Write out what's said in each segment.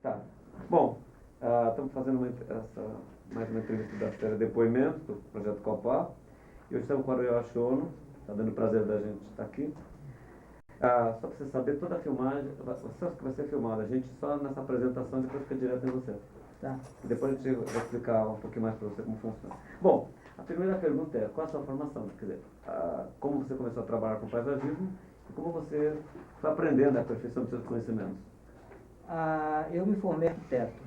Tá. Bom, estamos fazendo mais uma entrevista da série Depoimento, do Projeto Copar. E hoje estamos com a Ariel Achono. Está dando o prazer da gente estar aqui. Só para você saber, toda a filmagem vai ser filmada. A gente só nessa apresentação depois fica direto em você. Tá. E depois a gente vai explicar um pouquinho mais para você como funciona. Bom, a primeira pergunta é, qual a sua formação? Quer dizer, como você começou a trabalhar com paisagismo e como você foi aprendendo a aperfeiçoar os seus conhecimentos? Eu me formei arquiteto,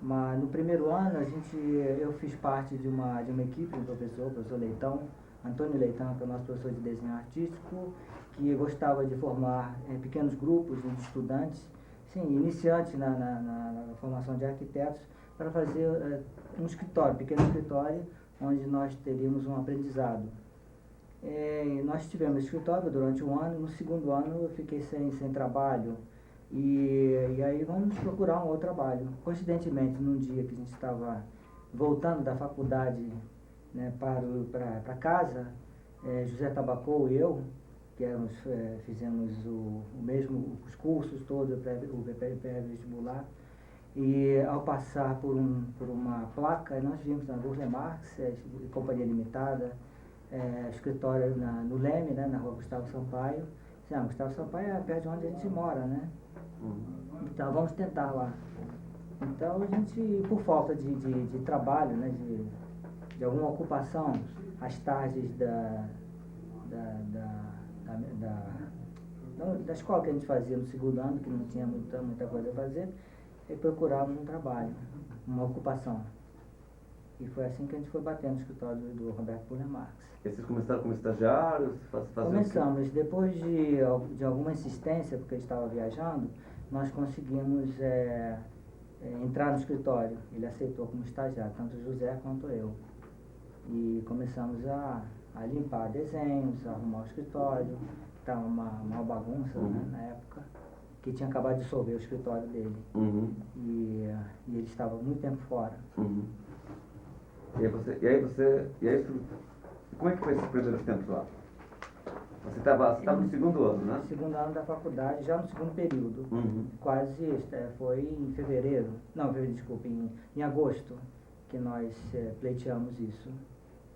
mas no primeiro ano eu fiz parte de uma equipe do professor Leitão, Antônio Leitão, que é o nosso professor de desenho artístico, que gostava de formar pequenos grupos de estudantes, sim, iniciantes na formação de arquitetos, para fazer um pequeno escritório, onde nós teríamos um aprendizado. Nós tivemos escritório durante um ano, no segundo ano eu fiquei sem trabalho. E aí vamos procurar um outro trabalho. Coincidentemente, num dia que a gente estava voltando da faculdade, né, para casa, José Tabacou e eu, que fizemos os cursos todos, o pré-vestibular, e ao passar por uma placa, nós vimos na Burle Marx, Companhia Limitada, escritório no Leme, né, na rua Gustavo Sampaio. Gustavo Sampaio é perto de onde a gente mora, né? Então vamos tentar lá. Então a gente, por falta de trabalho, né, de alguma ocupação, as tardes da escola que a gente fazia no segundo ano, que não tinha muita coisa a fazer, e procurávamos um trabalho, uma ocupação. E foi assim que a gente foi batendo no escritório do Roberto Burle Marx. E vocês começaram como estagiários? Começamos. Depois de alguma insistência, porque eu estava viajando, nós conseguimos entrar no escritório. Ele aceitou como estagiário, tanto o José quanto eu. E começamos a limpar desenhos, a arrumar o escritório. Estava uma bagunça, né, na época, que tinha acabado de dissolver o escritório dele. E ele estava muito tempo fora. Como é que foi esses primeiros tempos lá? Você estava no segundo ano, né? No segundo ano da faculdade, já no segundo período. Quase, foi em fevereiro, desculpe, em agosto, que nós pleiteamos isso.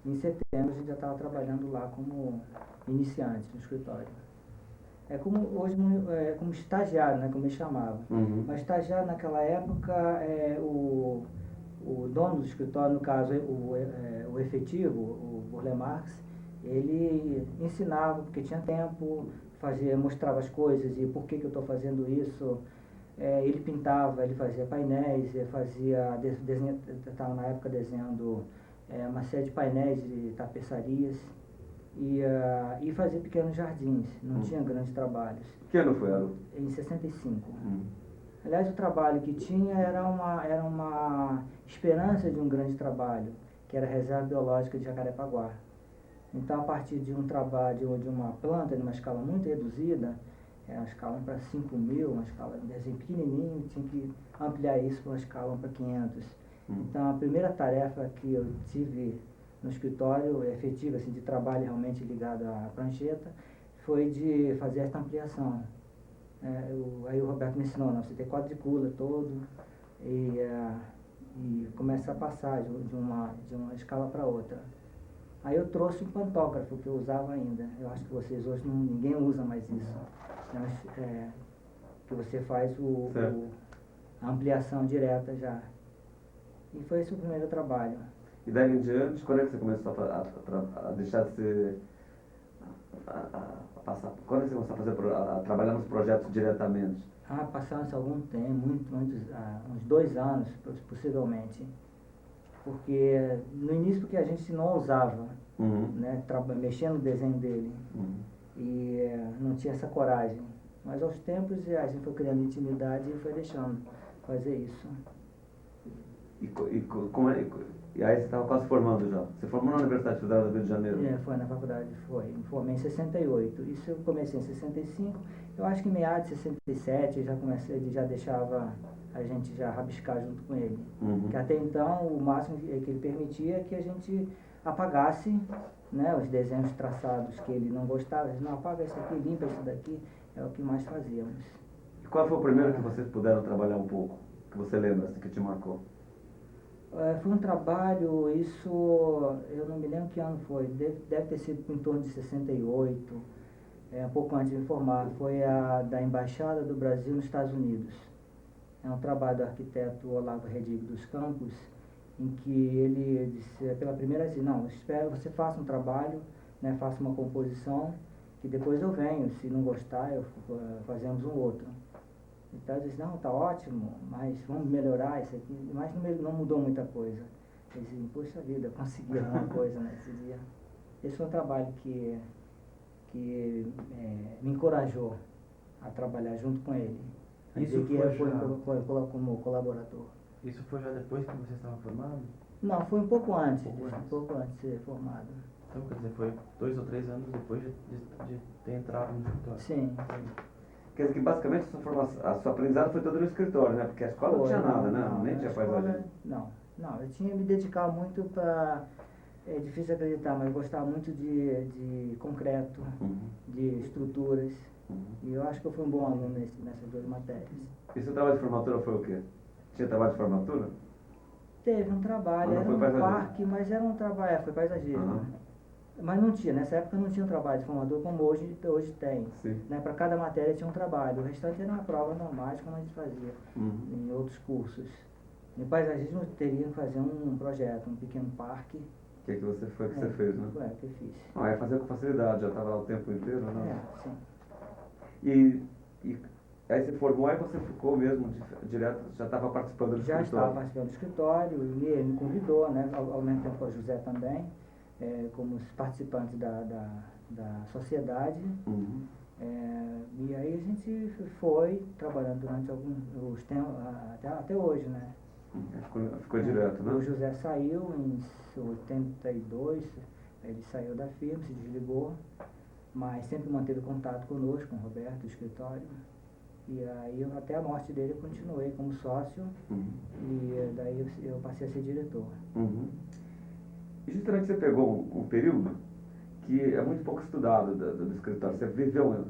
Em setembro a gente já estava trabalhando lá como iniciante no escritório. Hoje como estagiário, né, como eles chamavam. Mas estagiário naquela época, o dono do escritório, no caso o efetivo, o Burle Marx, ele ensinava, porque tinha tempo, mostrava as coisas e por que eu estou fazendo isso. Ele pintava, ele fazia painéis, estava na época desenhando uma série de painéis de tapeçarias e fazia pequenos jardins, não tinha grandes trabalhos. Que ano foi, Aru? Em 65. Aliás, o trabalho que tinha era uma esperança de um grande trabalho, que era a Reserva Biológica de Jacarepaguá. Então, a partir de um trabalho, de uma planta, de uma escala muito reduzida, uma escala para 5.000, uma escala assim, pequenininha, tinha que ampliar isso para uma escala para 500. Então, a primeira tarefa que eu tive no escritório, efetiva, assim, de trabalho realmente ligado à prancheta, foi de fazer esta ampliação. Aí o Roberto me ensinou, você tem quadricula todo e começa a passar de uma escala para outra. Aí eu trouxe um pantógrafo que eu usava ainda. Eu acho que vocês hoje ninguém usa mais isso. Que você faz a ampliação direta já. E foi esse o primeiro trabalho. E daí em diante, quando é que você começou a deixar de ser... Quando é que você começou a trabalhar nos projetos diretamente? Passaram-se algum tempo, uns 2 anos, possivelmente. Porque no início, porque a gente não ousava, né, mexer no desenho dele. E não tinha essa coragem. Mas aos tempos a gente foi criando intimidade e foi deixando fazer isso. E aí você estava quase formando já? Você formou na Universidade Federal do Rio de Janeiro? Foi na faculdade, me formei em 68. Isso eu comecei em 65. Eu acho que em meados de 67 já deixava a gente já rabiscar junto com ele. Que até então o máximo que ele permitia é que a gente apagasse, né, os desenhos traçados que ele não gostava. Ele não apaga isso aqui, limpa isso daqui, é o que mais fazíamos. E qual foi o primeiro que vocês puderam trabalhar um pouco? Que você lembra, assim, que te marcou? Foi um trabalho, isso eu não me lembro que ano foi, deve ter sido em torno de 68, um pouco antes de me formar. Foi a da Embaixada do Brasil nos Estados Unidos. É um trabalho do arquiteto Olavo Redigo dos Campos, em que ele disse pela primeira vez, não, espero que você faça um trabalho, né, faça uma composição, que depois eu venho, se não gostar, fazemos um outro. Então eu disse, não, tá ótimo, mas vamos melhorar isso aqui, mas não mudou muita coisa. Eu disse, poxa vida, eu consegui alguma coisa nesse dia. Esse foi um trabalho que me encorajou a trabalhar junto com ele. Isso que foi foi já... como colaborador. Isso foi já depois que você estava formado? Não, foi um pouco antes, Um pouco antes de ser formado. Então, quer dizer, foi 2 ou 3 anos depois de ter entrado no escritório. Sim. Quer dizer que basicamente a sua aprendizado foi todo no escritório, né? Porque a escola não tinha nada, né? Não, Nem tinha paisagem. Não, eu tinha me dedicado muito para... É difícil acreditar, mas eu gostava muito de concreto, de estruturas. E eu acho que eu fui um bom aluno nessas duas matérias. E seu trabalho de formatura foi o quê? Tinha trabalho de formatura? Teve um trabalho, Mas era não um foi paisagismo? parque, mas era um trabalho, foi paisagismo. Mas não tinha, nessa época não tinha um trabalho de formador como hoje tem. Sim. Né? Para cada matéria tinha um trabalho, o restante era uma prova normal, como a gente fazia em outros cursos. Em paisagismo teria que fazer um projeto, um pequeno parque. Que você fez, né? Foi, que eu fiz. Ah, ia fazer com facilidade, já estava lá o tempo inteiro, né? Sim. E aí você formou, aí você ficou mesmo direto, já estava participando do Já escritório? estava participando do escritório, ele me convidou, né, ao mesmo tempo com o José também, como participantes da sociedade. E aí a gente foi trabalhando durante alguns tempos, até hoje, né? Ficou direto, né? O José saiu em 82, ele saiu da firma, se desligou, mas sempre manteve contato conosco, com o Roberto, do escritório. E aí, até a morte dele, eu continuei como sócio, e daí eu passei a ser diretor. E justamente você pegou um período que é muito pouco estudado do escritório. Você viveu,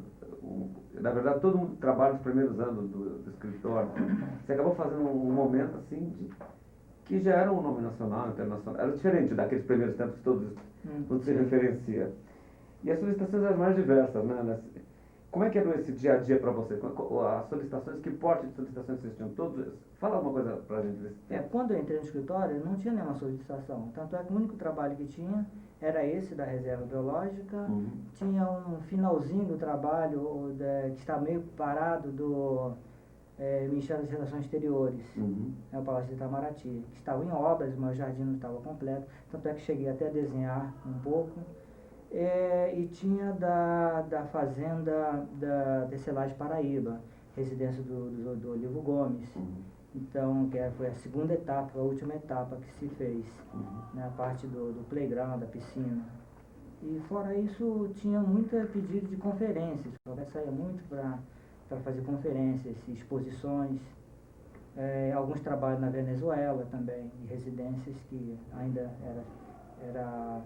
na verdade, todo mundo trabalha nos primeiros anos do escritório. Você acabou fazendo um momento assim, que já era um nome nacional, internacional. Era diferente daqueles primeiros tempos que tudo se referencia. E as solicitações eram mais diversas, né? Como é que era esse dia a dia para você? As solicitações, que porte de solicitações vocês tinham? Fala alguma coisa para a gente ver. Quando eu entrei no escritório, não tinha nenhuma solicitação. Tanto é que o único trabalho que tinha era esse da reserva biológica. Tinha um finalzinho do trabalho que está meio parado do Ministério das Relações Exteriores, o Palácio de Itamaraty, que estava em obras, mas o jardim não estava completo. Tanto é que cheguei até a desenhar um pouco. E tinha da fazenda da Tecelagem Paraíba, residência do Olivo Gomes. Então, foi a segunda etapa, a última etapa que se fez, né, a parte do playground, da piscina. E fora isso, tinha muito pedido de conferências. Eu saía muito para fazer conferências, exposições. Alguns trabalhos na Venezuela também, de residências que ainda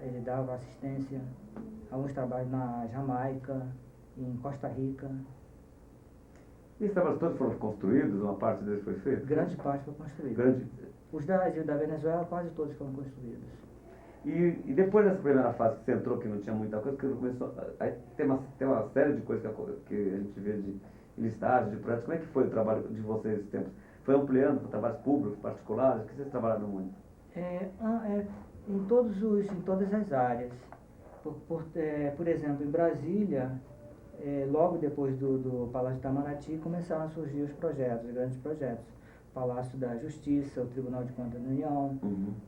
ele dava assistência. Alguns trabalhos na Jamaica, em Costa Rica. E esses trabalhos todos foram construídos? Uma parte deles foi feita? Grande parte foi construída. Os da Venezuela quase todos foram construídos. E depois dessa primeira fase que você entrou, que não tinha muita coisa, que começou, aí tem uma série de coisas que a gente vê de listagem, de projetos. Como é que foi o trabalho de vocês esses tempos? Foi ampliando para trabalhos públicos, particulares? O que vocês trabalharam muito? Em todas as áreas. Por exemplo, em Brasília, logo depois do Palácio de Itamaraty, começaram a surgir os grandes projetos. O Palácio da Justiça, o Tribunal de Contas da União,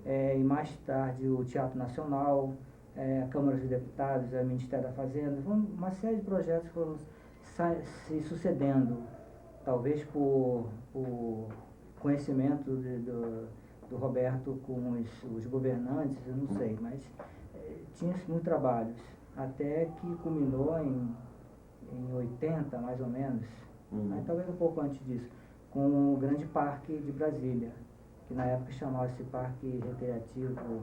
e mais tarde o Teatro Nacional, a Câmara dos Deputados, o Ministério da Fazenda. Uma série de projetos foram se sucedendo, talvez por conhecimento do Roberto com os governantes, eu não sei, mas tinha muitos trabalhos, até que culminou em 80, mais ou menos, talvez um pouco antes disso, com o Grande Parque de Brasília, que na época chamava-se Parque Recreativo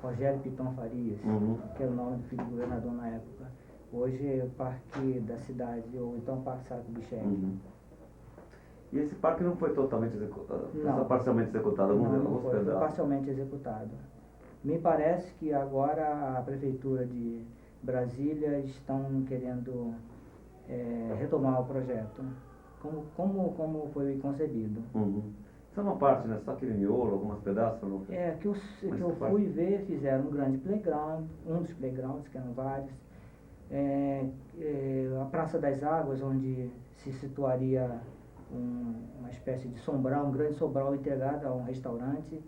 Rogério Piton Farias, que era o nome do filho do governador na época. Hoje é o Parque da Cidade, ou então Parque Sara Kubitschek. E esse parque não foi totalmente executado, Não. só parcialmente executado, Não, alguns não foi pedaços. parcialmente executado. Me parece que agora a Prefeitura de Brasília estão querendo retomar o projeto, como foi concebido. Uhum. Só uma parte, né? Só aquele miolo, alguns pedaços. Não... Que eu Mas fui ver, fizeram um grande playground, um dos playgrounds, que eram vários. A Praça das Águas, onde se situaria uma espécie de sombral, um grande sombral integrado a um restaurante,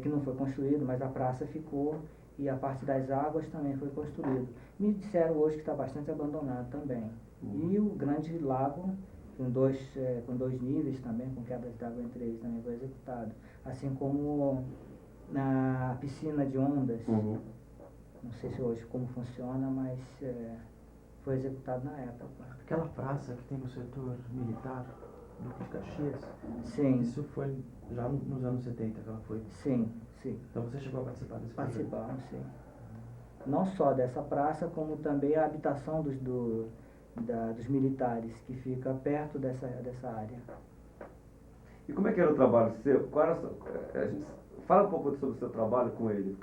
que não foi construído, mas a praça ficou, e a parte das águas também foi construído. Me disseram hoje que está bastante abandonado também. E o grande lago, com dois níveis também, com quedas d'água entre eles, também foi executado. Assim como na piscina de ondas, Uhum. não sei se hoje como funciona, mas foi executado na época. Aquela praça que tem no setor militar, Duque de Caxias, Sim, isso foi já nos anos 70 que ela foi. sim, sim. Então você chegou a participar desse projeto? Participamos, sim. Não só dessa praça, como também a habitação dos militares, que fica perto dessa área. E como é que era o trabalho seu? Fala um pouco sobre o seu trabalho com ele.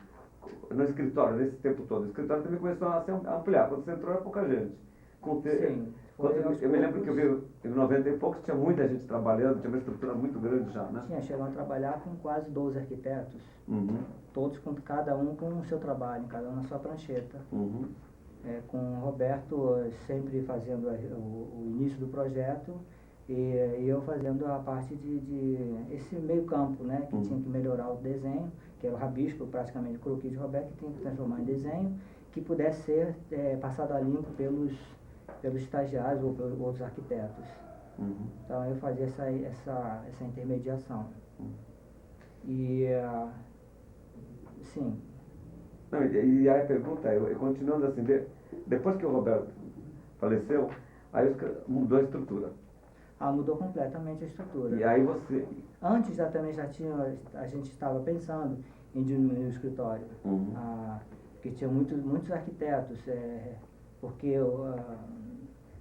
No escritório, nesse tempo todo. O escritório também começou a se ampliar. Quando você entrou, era pouca gente. Sim. Eu me lembro que eu vi em 90 e poucos, tinha muita gente trabalhando, tinha uma estrutura muito grande já, né? Chegou a trabalhar com quase 12 arquitetos, Uhum. todos cada um com o seu trabalho, cada um na sua prancheta. Uhum. Com o Roberto sempre fazendo o início do projeto e eu fazendo a parte de esse meio campo, né, que tinha que melhorar o desenho, que era o rabisco, praticamente o croquis de Roberto, que tinha que transformar em desenho, que pudesse ser passado a limpo pelos estagiários ou pelos outros arquitetos. Uhum. Então eu fazia essa intermediação. E, sim. Não, e aí a pergunta é, continuando assim, depois que o Roberto faleceu, aí mudou a estrutura. Mudou completamente a estrutura. E aí você... Antes a gente estava pensando em diminuir o escritório, Uhum. porque tinha muitos arquitetos, porque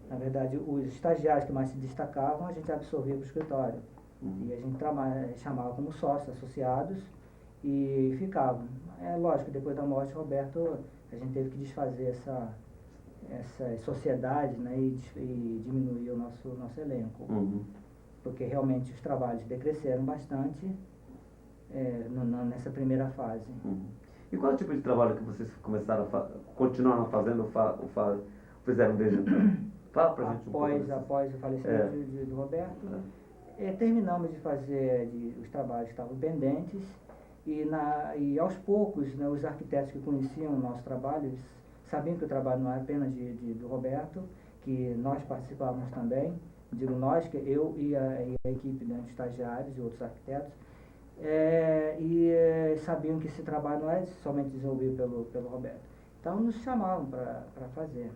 na verdade os estagiários que mais se destacavam a gente absorvia para o escritório. Uhum. E a gente chamava como sócios, associados, e ficavam. É lógico, depois da morte de Roberto, a gente teve que desfazer essas sociedades, né, e diminuir o nosso elenco. Uhum. Porque realmente os trabalhos decresceram bastante nessa primeira fase. Uhum. E qual é o tipo de trabalho que vocês começaram continuaram fazendo, fizeram desde então? Fala pra gente um pouco. Após o falecimento do Roberto, terminamos de fazer os trabalhos que estavam pendentes e aos poucos, né, os arquitetos que conheciam o nosso trabalho, eles sabiam que o trabalho não era apenas do Roberto, que nós participávamos também, digo nós, que eu e a equipe, né, de estagiários e outros arquitetos, sabiam que esse trabalho não era somente desenvolvido pelo Roberto. Então nos chamavam para fazer.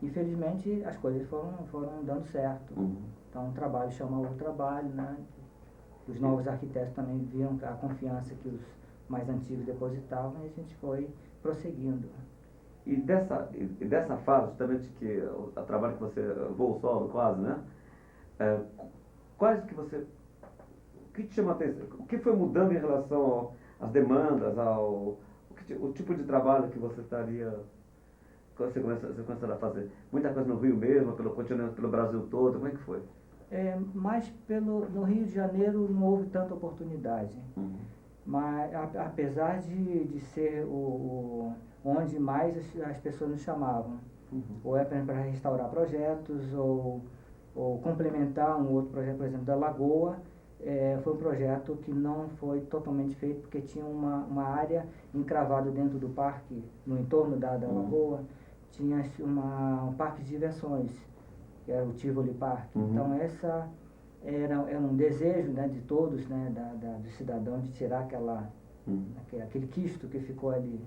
Infelizmente as coisas foram dando certo. Uhum. Então um trabalho chama outro trabalho, né? Os novos arquitetos também viam a confiança que os mais antigos depositavam e a gente foi prosseguindo. E dessa fase, justamente que o trabalho que você voou solo quase, né? Quais que você... O que te chama a atenção? O que foi mudando em relação às demandas, o tipo de trabalho que você estaria... Você começou a fazer? Muita coisa no Rio mesmo, pelo continente, pelo Brasil todo, como é que foi? Mas no Rio de Janeiro não houve tanta oportunidade. Uhum. Mas apesar de ser onde mais as pessoas nos chamavam. Uhum. Ou para restaurar projetos, ou complementar um outro projeto, por exemplo, da Lagoa. Foi um projeto que não foi totalmente feito, porque tinha uma área encravada dentro do parque, no entorno da Lagoa, tinha um parque de diversões, que era o Tivoli Park. Uhum. Então essa era um desejo, né, de todos, né, do cidadão, de tirar aquele quisto que ficou ali.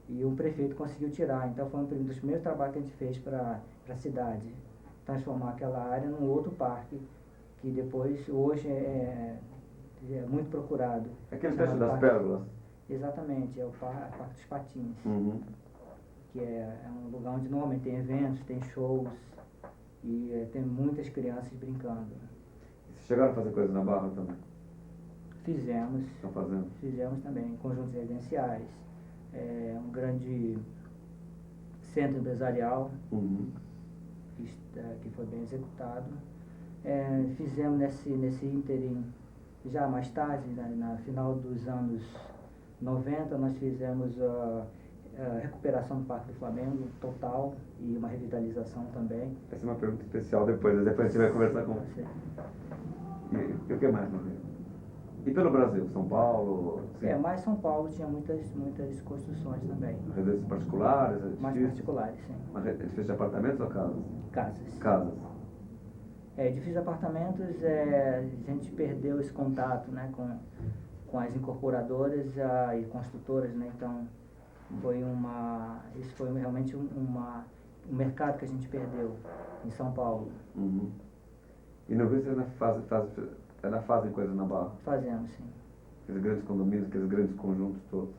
E o prefeito conseguiu tirar. Então foi um dos primeiros trabalhos que a gente fez para a cidade, transformar aquela área num outro parque, que depois, hoje, é muito procurado. Aquele trecho das Pérolas? Exatamente, é o Parque dos Patins. Uhum. Que é um lugar onde normalmente tem eventos, tem shows e tem muitas crianças brincando. Chegaram a fazer coisas na Barra também? Estão fazendo? Fizemos também conjuntos residenciais, um grande centro empresarial Uhum. que foi bem executado. Fizemos nesse ínterim, já mais tarde, na final dos anos 90, nós fizemos a recuperação do Parque do Flamengo total e uma revitalização também. Essa é uma pergunta especial depois a gente vai conversar com você. E o que mais, Maria? E pelo Brasil? São Paulo? Sim. Mas São Paulo tinha muitas construções também. Residências particulares? Mais edifícios? particulares, sim. Mas edifícios de apartamentos ou casas? Casas. Casas. Edifícios de apartamentos, a gente perdeu esse contato, né, com as incorporadoras e construtoras, né, então isso foi realmente um mercado que a gente perdeu em São Paulo. Uhum. E no Rio vocês fazem coisas na Barra? Fazemos, sim. Aqueles grandes condomínios, aqueles grandes conjuntos todos?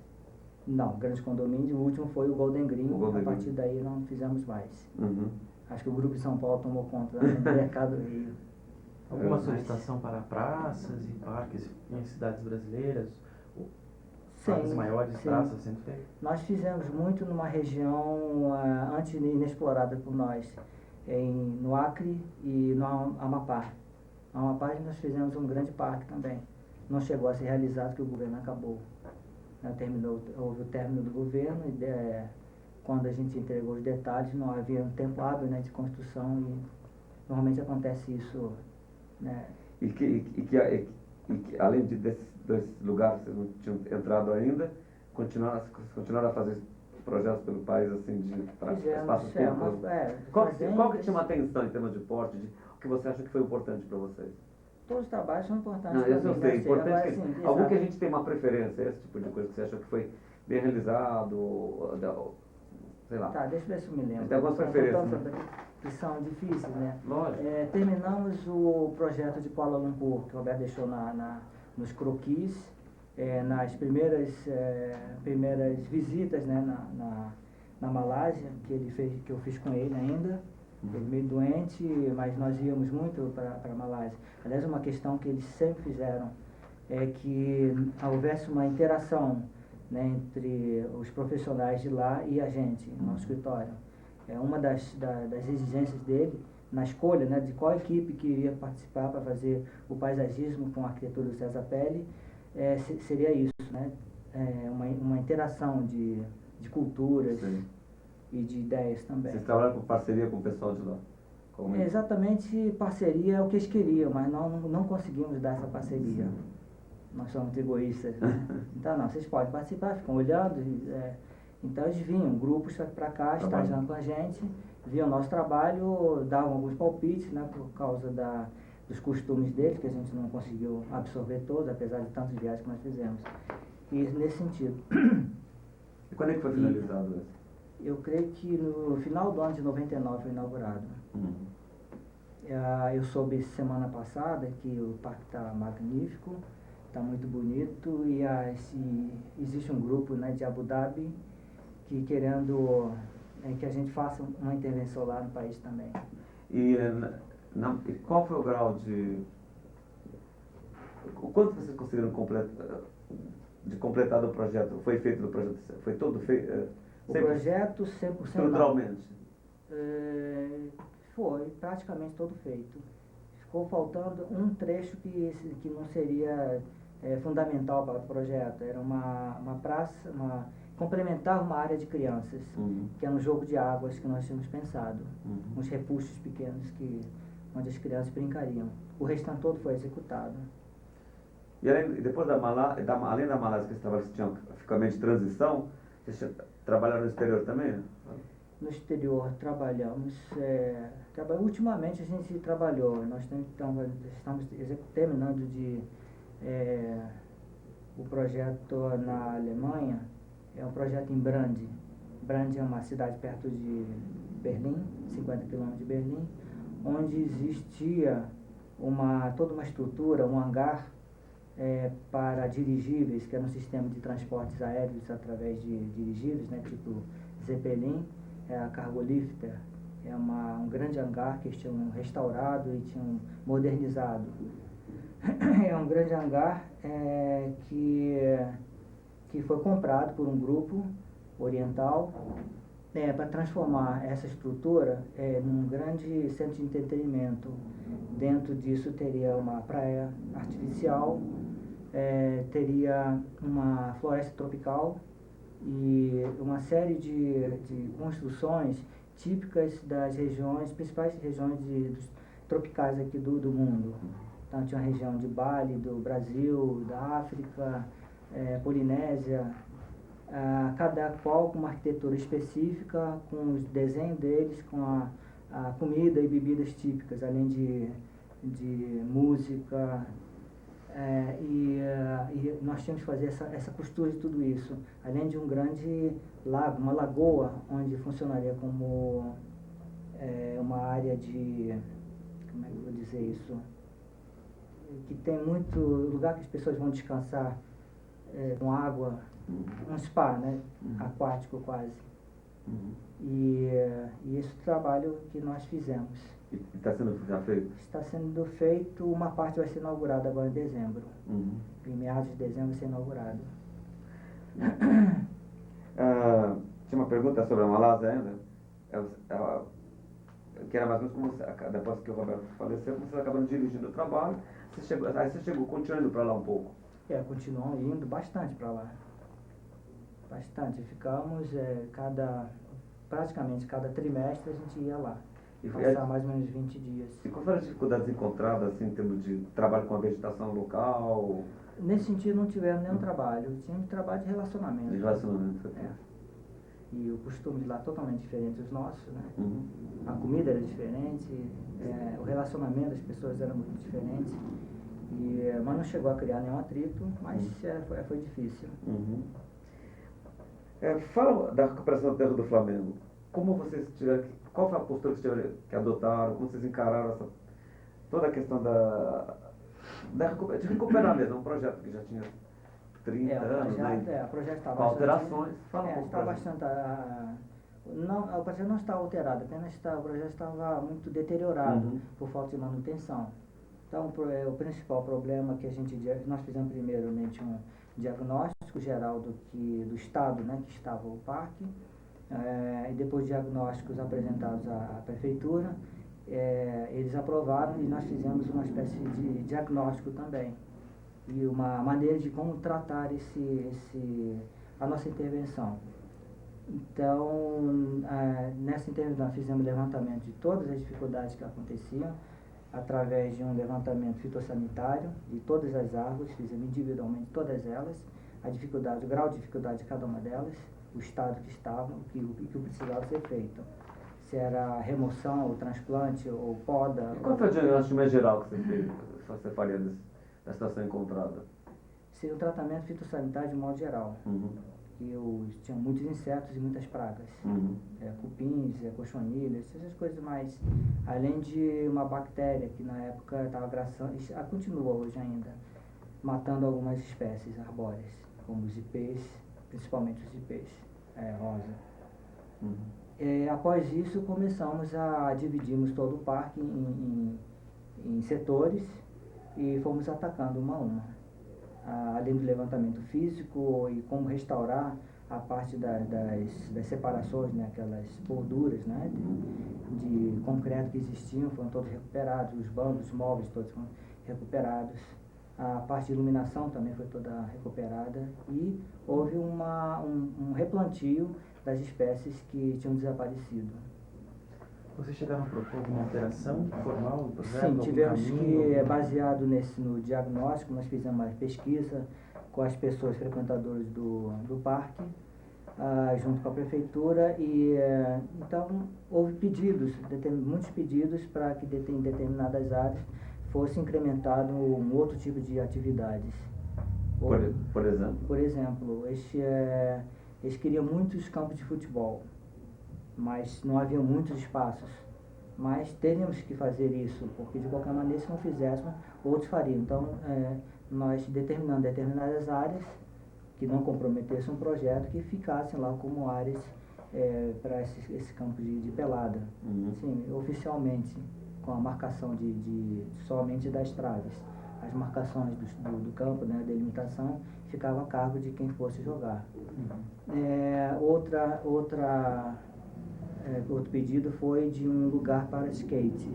Não, grandes condomínios, o último foi o Golden Green, a partir Green. daí não fizemos mais. Uhum. Acho que o Grupo de São Paulo tomou conta do mercado do Rio. Alguma solicitação para praças e parques em cidades brasileiras? Parques maiores, sim. praças sempre tem? Nós fizemos muito numa região antes inexplorada por nós, no Acre e no Amapá. No Amapá nós fizemos um grande parque também. Não chegou a ser realizado porque o governo acabou. Houve o término do governo e quando a gente entregou os detalhes não havia um tempo hábil, né, de construção e normalmente acontece isso, né? E que além desses dois lugares que vocês não tinham entrado ainda, continuaram a fazer projetos pelo país assim para espaços públicos? Qual que tinha uma atenção em termos de porte? O que você acha que foi importante para vocês? Todos os trabalhos são importantes. Não, isso eu sei. Importante agora, que algum que a gente tem uma preferência, esse tipo de coisa que você achou que foi bem realizado, sei lá. Tá, deixa eu ver se eu me lembro. Tem algumas preferências, né? Que são difíceis, né? Lógico. Terminamos o projeto de Kuala Lumpur, que o Roberto deixou nos croquis, nas primeiras visitas, né, na Malásia, que eu fiz com ele ainda. Ele meio doente, mas nós íamos muito para a Malásia. Aliás, uma questão que eles sempre fizeram é que houvesse uma interação, né, entre os profissionais de lá e a gente, nosso escritório. Uma das exigências dele, na escolha, né, de qual equipe que iria participar para fazer o paisagismo com a arquitetura do César Pelli, seria isso, né? Uma interação de culturas. Sim. E de ideias também. Vocês trabalham com parceria com o pessoal de lá? Exatamente, parceria é o que eles queriam, mas não conseguimos dar essa parceria. Nós somos muito egoístas, né? Então, não, vocês podem participar, ficam olhando. Então, eles vinham, grupos para cá, estagiando com a gente, viam o nosso trabalho, davam alguns palpites, né, por causa dos costumes deles, que a gente não conseguiu absorver todos, apesar de tantas viagens que nós fizemos. E nesse sentido. E quando é que foi finalizado isso? Eu creio que no final do ano de 99 foi inaugurado. Eu soube semana passada que o parque está magnífico, está muito bonito e existe um grupo, né, de Abu Dhabi que querendo que a gente faça uma intervenção lá no país também. E qual foi o grau o quanto vocês conseguiram completar do projeto? Foi feito do projeto? Foi todo feito? O projeto 100% estruturalmente? Foi praticamente todo feito. Ficou faltando um trecho que não seria fundamental para o projeto. Era uma praça, complementar uma área de crianças, que é um jogo de águas que nós tínhamos pensado. Uns repuxos pequenos onde as crianças brincariam. O restante todo foi executado. E depois além da Malásia que vocês tinham ficamente de transição, vocês trabalharam no exterior também? No exterior trabalhamos. Ultimamente a gente trabalhou. Nós estamos terminando o projeto na Alemanha. É um projeto em Brande. Brande é uma cidade perto de Berlim, 50 quilômetros de Berlim, onde existia toda uma estrutura, um hangar para dirigíveis, que era um sistema de transportes aéreos através de dirigíveis, né, tipo Zeppelin, a Cargolifter. Um grande hangar que eles tinham restaurado e tinham modernizado. É um grande hangar que foi comprado por um grupo oriental para transformar essa estrutura num grande centro de entretenimento. Dentro disso teria uma praia artificial, teria uma floresta tropical e uma série de construções típicas das regiões, principais regiões tropicais aqui do mundo. Então tinha a região de Bali, do Brasil, da África, Polinésia, cada qual com uma arquitetura específica, com os desenhos deles, com a comida e bebidas típicas, além de música. E nós tínhamos que fazer essa costura de tudo isso, além de um grande lago, uma lagoa, onde funcionaria como uma área de, como é que eu vou dizer isso, que tem muito lugar que as pessoas vão descansar com água, um spa, né? Aquático quase. E esse trabalho que nós fizemos. E está sendo já feito? Está sendo feito, uma parte vai ser inaugurada agora em dezembro. Em meados de dezembro vai ser inaugurado. Tinha uma pergunta sobre a Malásia ainda. Que era mais ou menos como depois que o Roberto faleceu, como vocês acabaram dirigindo o trabalho, aí você chegou continuando para lá um pouco. Continuamos indo bastante para lá. Bastante. Ficamos praticamente cada trimestre a gente ia lá. Passar mais ou menos 20 dias. E quais foram as dificuldades encontradas assim, em termos de trabalho com a vegetação local? Nesse sentido não tivemos nenhum trabalho. Tínhamos trabalho de relacionamento. De relacionamento, E o costume de lá é totalmente diferente dos nossos, né? A comida era diferente, o relacionamento das pessoas era muito diferente. Mas não chegou a criar nenhum atrito, mas foi difícil. Fala da recuperação da terra do Flamengo. Como vocês tiveram, qual foi a postura que vocês tiveram que adotaram? Como vocês encararam toda a questão de recuperar mesmo? Um projeto que já tinha 30 anos, né? O projeto estava com alterações. Está bastante. O projeto não está alterado, apenas o projeto estava muito deteriorado por falta de manutenção. Então, o principal problema que nós fizemos primeiramente um diagnóstico geral do estado, né, que estava o parque, e depois diagnósticos apresentados à prefeitura, eles aprovaram e nós fizemos uma espécie de diagnóstico também e uma maneira de como tratar a nossa intervenção. Então, nessa intervenção nós fizemos levantamento de todas as dificuldades que aconteciam, através de um levantamento fitossanitário de todas as árvores, fizemos individualmente todas elas, o grau de dificuldade de cada uma delas, o estado que estavam, o que precisava ser feito. Se era remoção, ou transplante, ou poda. E qual foi o diagnóstico mais geral que você faria da situação encontrada? Seria um tratamento fitossanitário de modo geral. Tinha muitos insetos e muitas pragas. Cupins, cochonilhas, essas coisas mais. Além de uma bactéria que na época estava graçando, continua hoje ainda, matando algumas espécies arbóreas, como os ipês, principalmente os ipês rosa. Após isso, começamos a dividirmos todo o parque em setores e fomos atacando uma a uma. Além do levantamento físico e como restaurar a parte das separações, né, aquelas borduras, né, de concreto que existiam, foram todos recuperados, os bancos, os móveis todos foram recuperados, a parte de iluminação também foi toda recuperada e houve um replantio das espécies que tinham desaparecido. Vocês chegaram a propor alguma alteração formal do projeto? Sim, tivemos que, baseado no diagnóstico, nós fizemos uma pesquisa com as pessoas frequentadoras do parque, junto com a prefeitura, e então houve muitos pedidos para que em determinadas áreas fosse incrementado um outro tipo de atividades. Por exemplo? Por exemplo, eles queriam muitos campos de futebol, mas não havia muitos espaços. Mas teríamos que fazer isso, porque de qualquer maneira, se não fizéssemos, outros fariam. Então, nós determinando determinadas áreas que não comprometessem um projeto, que ficassem lá como áreas para esse campo de pelada. Sim, oficialmente, com a marcação somente das traves. as marcações do campo, né, a delimitação, ficava a cargo de quem fosse jogar. Outro pedido foi de um lugar para skate,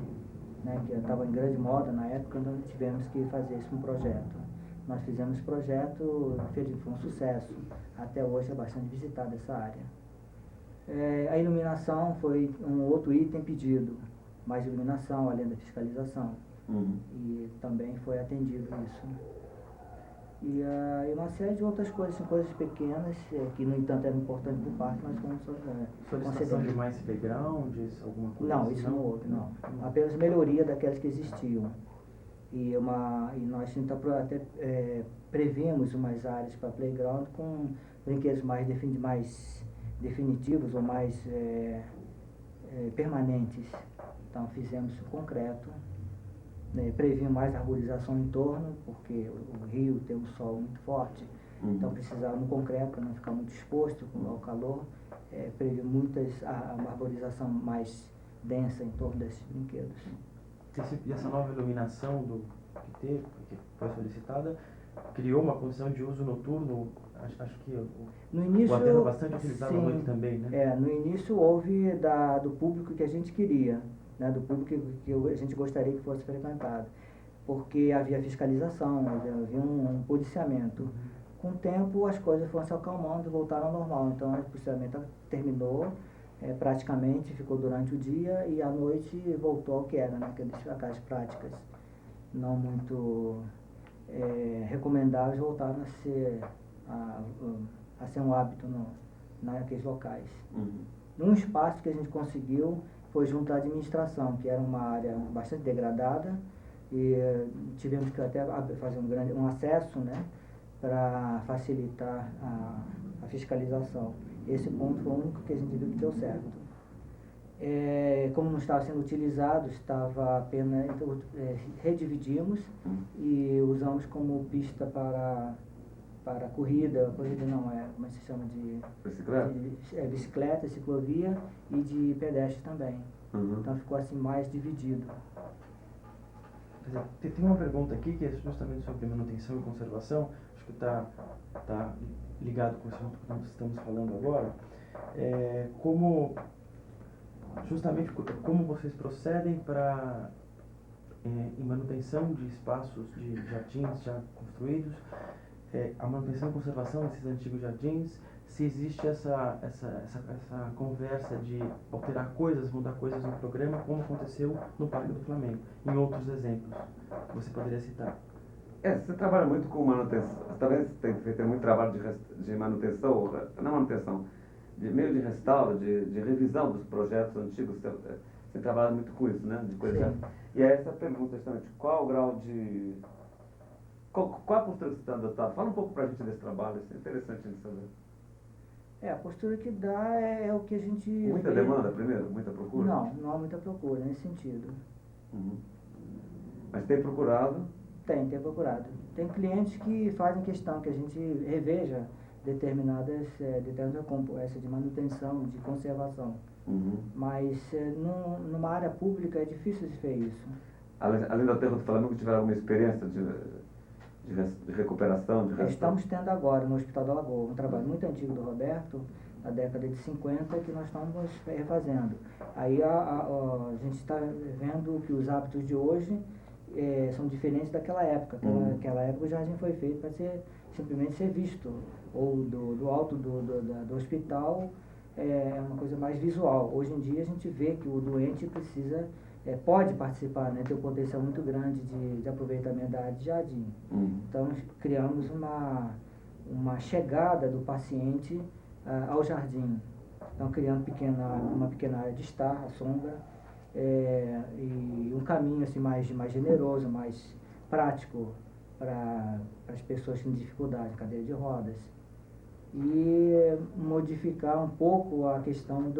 né, que estava em grande moda na época, nós tivemos que fazer isso um projeto. Nós fizemos esse projeto, foi um sucesso. Até hoje é bastante visitada essa área. A iluminação foi um outro item pedido, mais iluminação, além da fiscalização. E também foi atendido isso. E uma série de outras coisas, coisas pequenas, que no entanto eram importantes para o parque, nós fomos Solicitação de mais playgrounds, alguma coisa Não, assim? isso não houve, não. Apenas melhoria daquelas que existiam. E nós então, até previmos umas áreas para playground com brinquedos mais definitivos ou mais permanentes. Então fizemos isso concreto. Previmos mais arborização em torno, porque o rio tem um sol muito forte, então precisava no concreto para não ficar muito exposto ao calor. Previmos uma arborização mais densa em torno desses brinquedos. E essa nova iluminação que foi solicitada, criou uma condição de uso noturno? Acho que no início, o aterro bastante utilizado à sim, noite também, né? No início houve do público que a gente queria, né, do público que a gente gostaria que fosse frequentado, porque havia fiscalização, havia um policiamento. Com o tempo as coisas foram se acalmando e voltaram ao normal, então o policiamento terminou, praticamente ficou durante o dia e à noite voltou ao que era, né, aquelas práticas não muito recomendáveis voltaram a ser um hábito naqueles locais. Um espaço que a gente conseguiu foi junto à administração, que era uma área bastante degradada, e tivemos que até fazer um acesso, né, para facilitar a fiscalização. Esse ponto foi o único que a gente viu que deu certo. Como não estava sendo utilizado, estava apenas, redividimos e usamos como pista para corrida não, como é que se chama, de bicicleta, ciclovia e de pedestre também. Então ficou assim mais dividido. Tem uma pergunta aqui que é justamente sobre manutenção e conservação, acho que está ligado com o assunto que nós estamos falando agora. Como vocês procedem para em manutenção de espaços de jardins já construídos, a manutenção e conservação desses antigos jardins, se existe essa conversa de alterar coisas, mudar coisas no programa, como aconteceu no Parque do Flamengo, em outros exemplos que você poderia citar. Você trabalha muito com manutenção, talvez tem feito muito trabalho de manutenção, não manutenção, de meio de restauro, de revisão dos projetos antigos, você trabalha muito com isso, né? De coisa. E aí essa pergunta justamente, qual o grau de... Qual a postura que você está adotando? Fala um pouco para a gente desse trabalho, isso é interessante a gente saber. A postura que dá é o que a gente... Muita demanda primeiro? Muita procura? Não há muita procura nesse sentido. Mas tem procurado? Tem procurado. Tem clientes que fazem questão que a gente reveja determinadas essa de manutenção, de conservação. Mas numa área pública é difícil de ver isso. Além do aterro do Flamengo, tiveram alguma experiência de recuperação? Estamos tendo agora no Hospital da Lagoa um trabalho muito antigo do Roberto, na década de 50, que nós estamos refazendo. Aí a gente está vendo que os hábitos de hoje são diferentes daquela época. Naquela época o jardim foi feito para simplesmente ser visto, ou do alto do hospital, é uma coisa mais visual. Hoje em dia a gente vê que o doente pode participar, né, tem um potencial muito grande de aproveitamento da área de jardim. Então criamos uma chegada do paciente ao jardim. Então criando uma pequena área de estar, à sombra, e um caminho assim, mais generoso, mais prático para as pessoas que têm dificuldade, cadeira de rodas. E modificar um pouco a questão não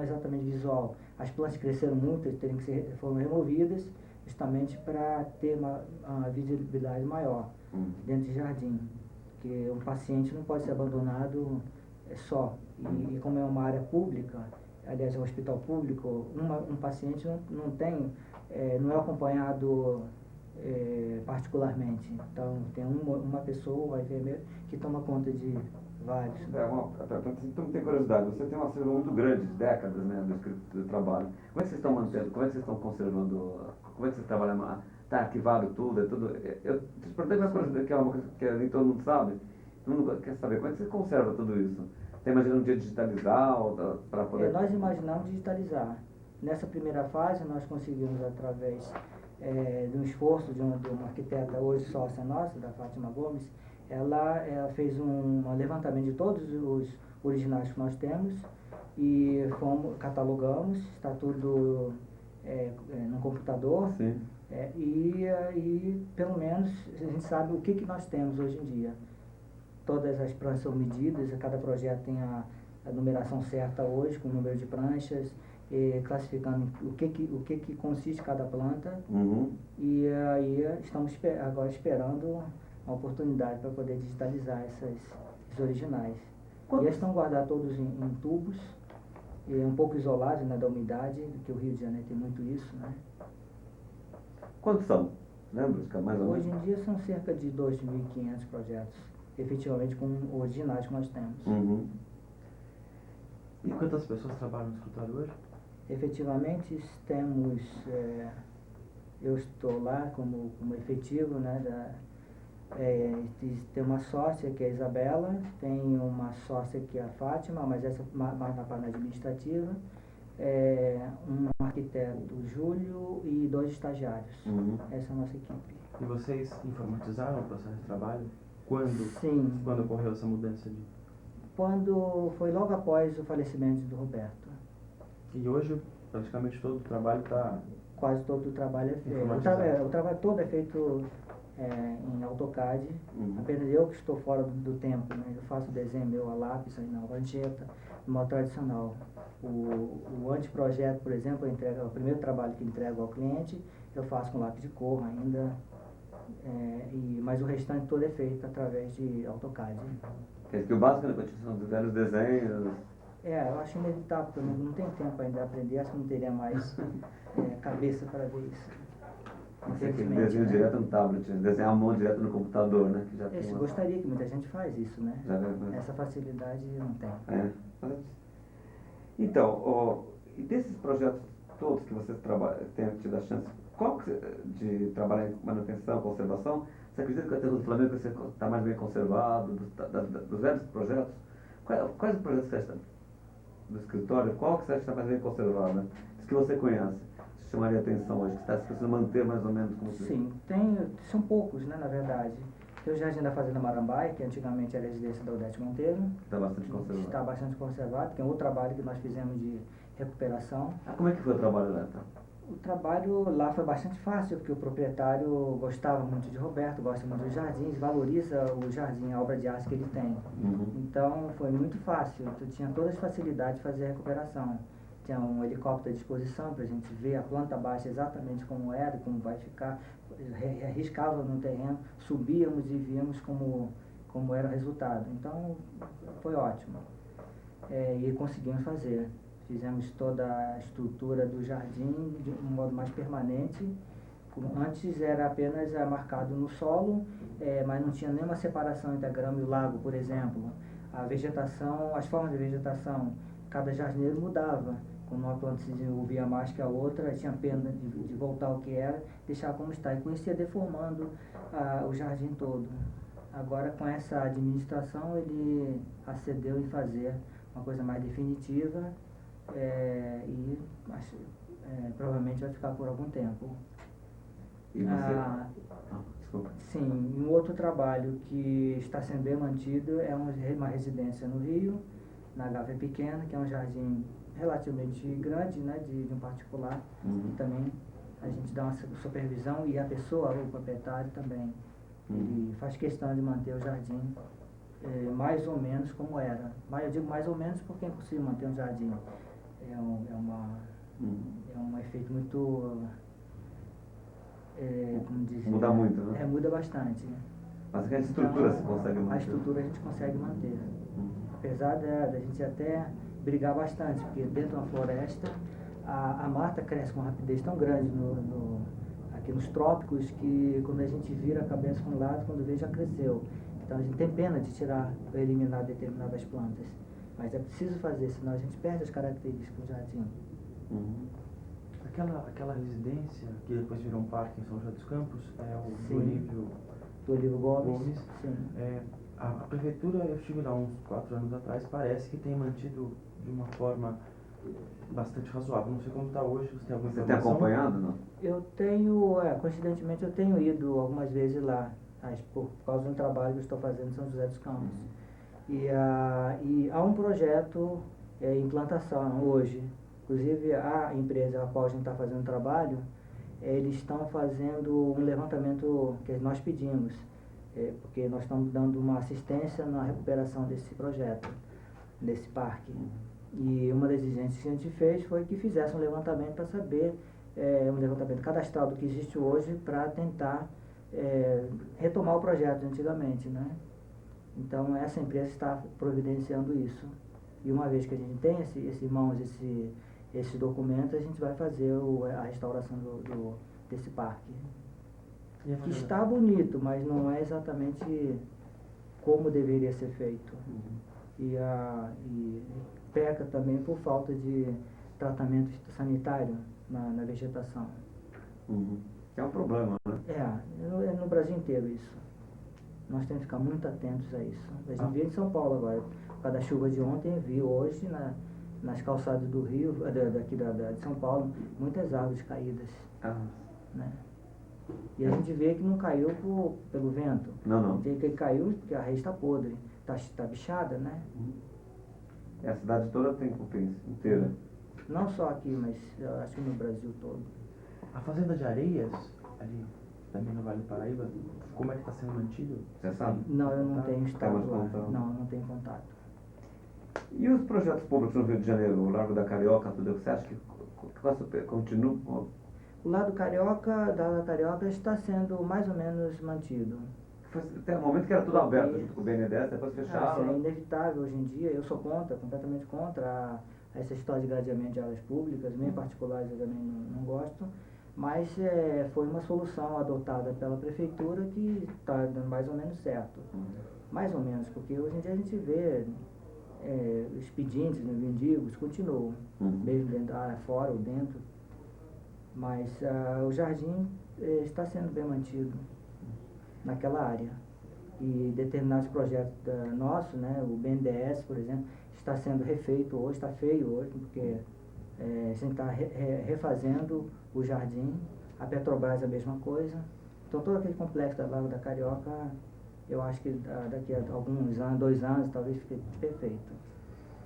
exatamente visual. As plantas cresceram muito, foram removidas justamente para ter uma visibilidade maior dentro de jardim. Porque um paciente não pode ser abandonado só. E como é uma área pública, aliás é um hospital público, um paciente não tem não é acompanhado particularmente. Então, tem uma pessoa, um enfermeiro, que toma conta de vários. Então, tem curiosidade, você tem uma acervo muito grande, de décadas, né, do trabalho. Como é que vocês estão mantendo, como é que vocês estão conservando, como é que vocês trabalham, está arquivado tudo, é tudo... Eu te perguntei uma coisa que é uma coisa que nem todo mundo sabe, todo mundo quer saber, como é que você conserva tudo isso? Você imagina um dia digitalizar para poder... Nós imaginamos digitalizar. Nessa primeira fase, nós conseguimos, através de um esforço de uma arquiteta hoje sócia nossa, da Fátima Gomes, ela fez um levantamento de todos os originais que nós temos e catalogamos, está tudo no computador. Sim. E pelo menos a gente sabe o que nós temos hoje em dia. Todas as pranchas são medidas, cada projeto tem a numeração certa hoje, com o número de pranchas, classificando o que consiste cada planta. Uhum. E aí estamos agora esperando a oportunidade para poder digitalizar esses originais. E eles estão guardados todos em tubos, um pouco isolados, né, da umidade, porque o Rio de Janeiro tem muito isso, né? Quantos são? Lembra? Mais ou menos? Hoje em dia são cerca de 2.500 projetos, efetivamente com originais que nós temos. Uhum. E quantas pessoas trabalham no escritório hoje? Efetivamente temos, eu estou lá como efetivo, né, tem uma sócia que é a Isabela, tem uma sócia que é a Fátima, mas essa mais na parte administrativa, um arquiteto, Júlio, e 2 estagiários. Uhum. Essa é a nossa equipe. E vocês informatizaram o processo de trabalho? Sim. Quando ocorreu essa mudança de... Quando foi logo após o falecimento do Roberto. E hoje, praticamente todo o trabalho está... Quase todo o trabalho é feito. O trabalho todo é feito em AutoCAD. Uhum. Apenas eu que estou fora do tempo, né? Eu faço desenho meu a lápis, na rancheta, no modo tradicional. O anteprojeto, por exemplo, o primeiro trabalho que entrego ao cliente, eu faço com lápis de cor ainda. Mas o restante todo é feito através de AutoCAD. Quer dizer que o básico é a continuação dos velhos desenhos. Eu acho inevitável, porque eu não tenho tempo ainda de aprender, acho que não teria mais cabeça para ver isso. Aquele desenho direto no tablet, desenhar a mão direto no computador, né? Que já tem gostaria que muita gente faz isso, né? Essa facilidade não tem. Então, e desses projetos todos que vocês têm tido a chance, de trabalhar em manutenção, conservação, você acredita que a Terra do Flamengo está mais bem conservado, dos velhos projetos? Quais os projetos que você acha do escritório, qual que você acha que está mais bem conservado, né? Dos que você conhece, que chamaria a atenção hoje, que está precisando manter mais ou menos como você... Sim, são poucos, né, na verdade. Tem o Jardim da Fazenda Marambaia, que antigamente era a residência da Odete Monteiro. Está bastante conservado. Está bastante conservado, que é um outro trabalho que nós fizemos de recuperação. Como é que foi o trabalho lá, então? O trabalho lá foi bastante fácil, porque o proprietário gostava muito de Roberto, gosta muito dos jardins, valoriza o jardim, a obra de arte que ele tem. Uhum. Então foi muito fácil, tu tinha todas as facilidades de fazer a recuperação. Tinha um helicóptero à disposição para a gente ver a planta baixa exatamente como era, como vai ficar, arriscava no terreno, subíamos e víamos como era o resultado. Então foi ótimo. E conseguimos fazer. Fizemos toda a estrutura do jardim de um modo mais permanente. Antes era apenas marcado no solo, mas não tinha nenhuma separação entre a grama e o lago, por exemplo. A vegetação, as formas de vegetação, cada jardineiro mudava. Quando uma planta se desenvolvia mais que a outra, tinha pena de voltar ao que era, deixar como está. E com isso ia deformando o jardim todo. Agora, com essa administração, ele acedeu em fazer uma coisa mais definitiva. E provavelmente vai ficar por algum tempo. E você? Desculpa. Sim, um outro trabalho que está sendo bem mantido é uma residência no Rio, na Gávea Pequena, que é um jardim relativamente grande, né, de um particular. Uhum. E também a gente dá uma supervisão e a pessoa, o proprietário também, ele faz questão de manter o jardim mais ou menos como era. Mas eu digo mais ou menos porque é impossível manter um jardim. É um efeito muito, como dizer... Muda muito, né? Muda bastante. Mas a estrutura então, se consegue manter? A estrutura a gente consegue manter. Apesar da gente até brigar bastante, porque dentro de uma floresta a mata cresce com uma rapidez tão grande aqui nos trópicos que quando a gente vira a cabeça para um lado, quando vê já cresceu. Então a gente tem pena de tirar ou eliminar determinadas plantas. Mas é preciso fazer, senão a gente perde as características do jardim. Uhum. Aquela residência que depois virou um parque em São José dos Campos, é o Sim. do Olívio Do Olívio Gomes. Gomes. Sim. A prefeitura, eu estive lá uns 4 anos atrás, parece que tem mantido de uma forma bastante razoável. Não sei como está hoje, você tem alguma Você tem informação? acompanhado, não? Eu tenho, coincidentemente, eu tenho ido algumas vezes lá, por causa do trabalho que eu estou fazendo em São José dos Campos. E há um projeto em implantação hoje. Inclusive, a empresa a qual a gente está fazendo o trabalho, eles estão fazendo um levantamento que nós pedimos, porque nós estamos dando uma assistência na recuperação desse projeto, desse parque. E uma das exigências que a gente fez foi que fizesse um levantamento para saber, um levantamento cadastral do que existe hoje para tentar retomar o projeto de antigamente, né? Então, essa empresa está providenciando isso. E uma vez que a gente tem esses documentos, a gente vai fazer a restauração desse parque. Que está bonito, mas não é exatamente como deveria ser feito. E peca também por falta de tratamento sanitário na vegetação. É um problema, né? É no Brasil inteiro isso. Nós temos que ficar muito atentos a isso. A gente vê em São Paulo agora, por causa da chuva de ontem, viu hoje nas calçadas do Rio, daqui de São Paulo, muitas árvores caídas. Né? E a gente vê que não caiu pelo vento. Não. Vê que caiu porque a raiz está podre, está bichada, né? A cidade toda tem cupins, inteira. Não só aqui, mas eu acho que no Brasil todo. A fazenda de Areias, ali também no Vale do Paraíba, como é que está sendo mantido? Você sabe? Não, eu não tenho estado mais lá. contato? Não, eu não tenho contato. E os projetos públicos no Rio de Janeiro, o Largo da Carioca, tudo, você acha que continua? O lado da Carioca está sendo mais ou menos mantido. Tem um momento que era tudo aberto junto com o BNDES, depois fecharam. É inevitável hoje em dia. Eu sou completamente contra essa história de gradeamento de áreas públicas, nem particulares eu também não gosto. Mas foi uma solução adotada pela prefeitura que está dando mais ou menos certo. Mais ou menos, porque hoje em dia a gente vê os pedintes, os mendigos, continuam, mesmo dentro da área, fora ou dentro. Mas o jardim está sendo bem mantido naquela área. E determinados projetos nossos, né, o BNDES, por exemplo, está sendo refeito hoje, está feio hoje, porque a gente está refazendo o jardim, a Petrobras a mesma coisa. Então todo aquele complexo da Lago da Carioca, eu acho que daqui a alguns anos, 2 anos, talvez fique perfeito.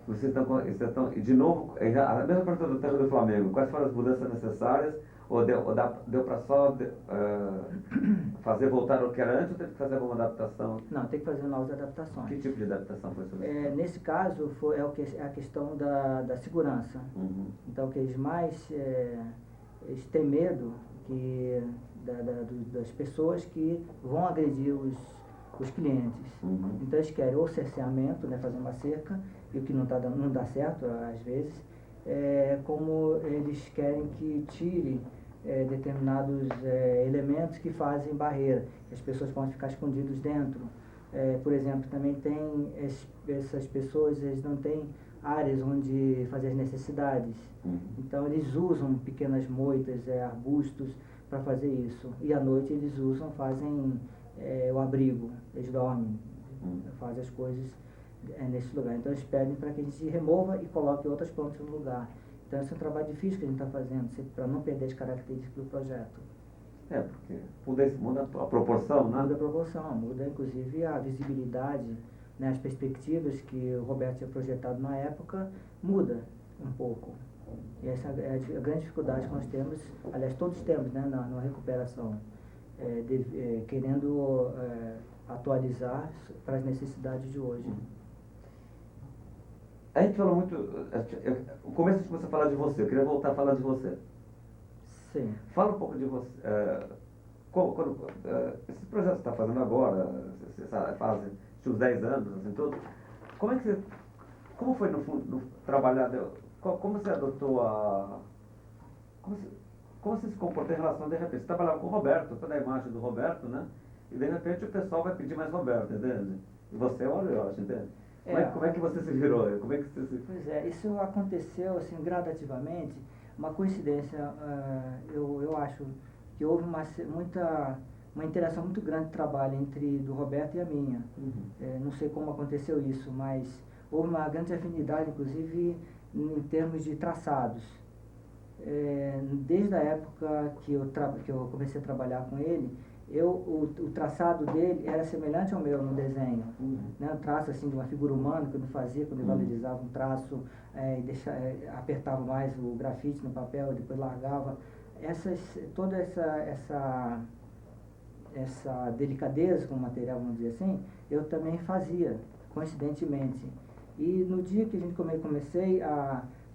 Vocês estão, de novo, a mesma pergunta do tema do Flamengo, quais foram as mudanças necessárias? Ou deu para só fazer voltar ao que era antes ou teve que fazer alguma adaptação? Não, tem que fazer novas adaptações. Que tipo de adaptação foi sobre Nesse caso, é a questão da segurança. Então, o que eles mais eles têm medo das pessoas que vão agredir os clientes. Então, eles querem ou cerceamento, né, fazer uma cerca, e o que não dá certo, às vezes, como eles querem que tire determinados elementos que fazem barreira, que as pessoas podem ficar escondidas dentro. Por exemplo, também tem essas pessoas, eles não têm áreas onde fazer as necessidades. Então eles usam pequenas moitas, arbustos para fazer isso. E à noite eles fazem o abrigo, eles dormem, fazem as coisas nesse lugar. Então eles pedem para que a gente remova e coloque outras plantas no lugar. Então esse é um trabalho difícil que a gente está fazendo, para não perder as características do projeto. Porque muda a proporção, né? Muda a proporção, muda inclusive a visibilidade, né, as perspectivas que o Roberto tinha projetado na época, muda um pouco. E essa é a grande dificuldade que nós temos, aliás todos temos, né, na recuperação, querendo atualizar para as necessidades de hoje. A gente falou muito, o começo a gente começou a falar de você, eu queria voltar a falar de você. Sim. Fala um pouco de você, esse projeto que você está fazendo agora, essa fase de uns 10 anos, assim, tudo, como foi no fundo, trabalhar, como você adotou como você se comporta em relação, de repente, você trabalhava com o Roberto, toda a imagem do Roberto, né? E de repente o pessoal vai pedir mais Roberto, entende? E você é o Arioche, entende? Como é que você se virou? Como é que você se... Pois é, isso aconteceu assim gradativamente, uma coincidência, eu acho que houve uma interação muito grande de trabalho entre do Roberto e a minha. Não sei como aconteceu isso, mas houve uma grande afinidade, inclusive em termos de traçados. Desde a época que eu comecei a trabalhar com ele, o traçado dele era semelhante ao meu no desenho, né? Um traço assim de uma figura humana que eu fazia quando eu valorizava um traço, apertava mais o grafite no papel, depois largava. Toda essa delicadeza com o material, vamos dizer assim, eu também fazia, coincidentemente. E no dia que comecei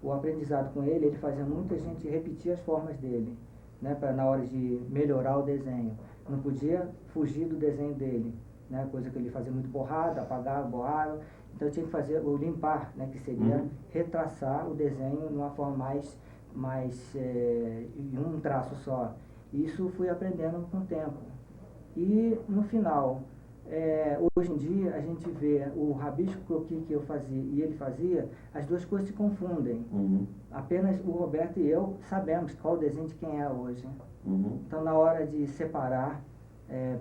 o aprendizado com ele, ele fazia muito a gente repetir as formas dele, né, na hora de melhorar o desenho. Não podia fugir do desenho dele, né, coisa que ele fazia muito borrada, apagava, borrava. Então eu tinha que fazer o limpar, né, que seria retraçar o desenho de uma forma em um traço só. Isso fui aprendendo com o tempo. E no final, hoje em dia a gente vê o rabisco croquis que eu fazia e ele fazia, as duas coisas se confundem. Apenas o Roberto e eu sabemos qual o desenho de quem é hoje. Então na hora de separar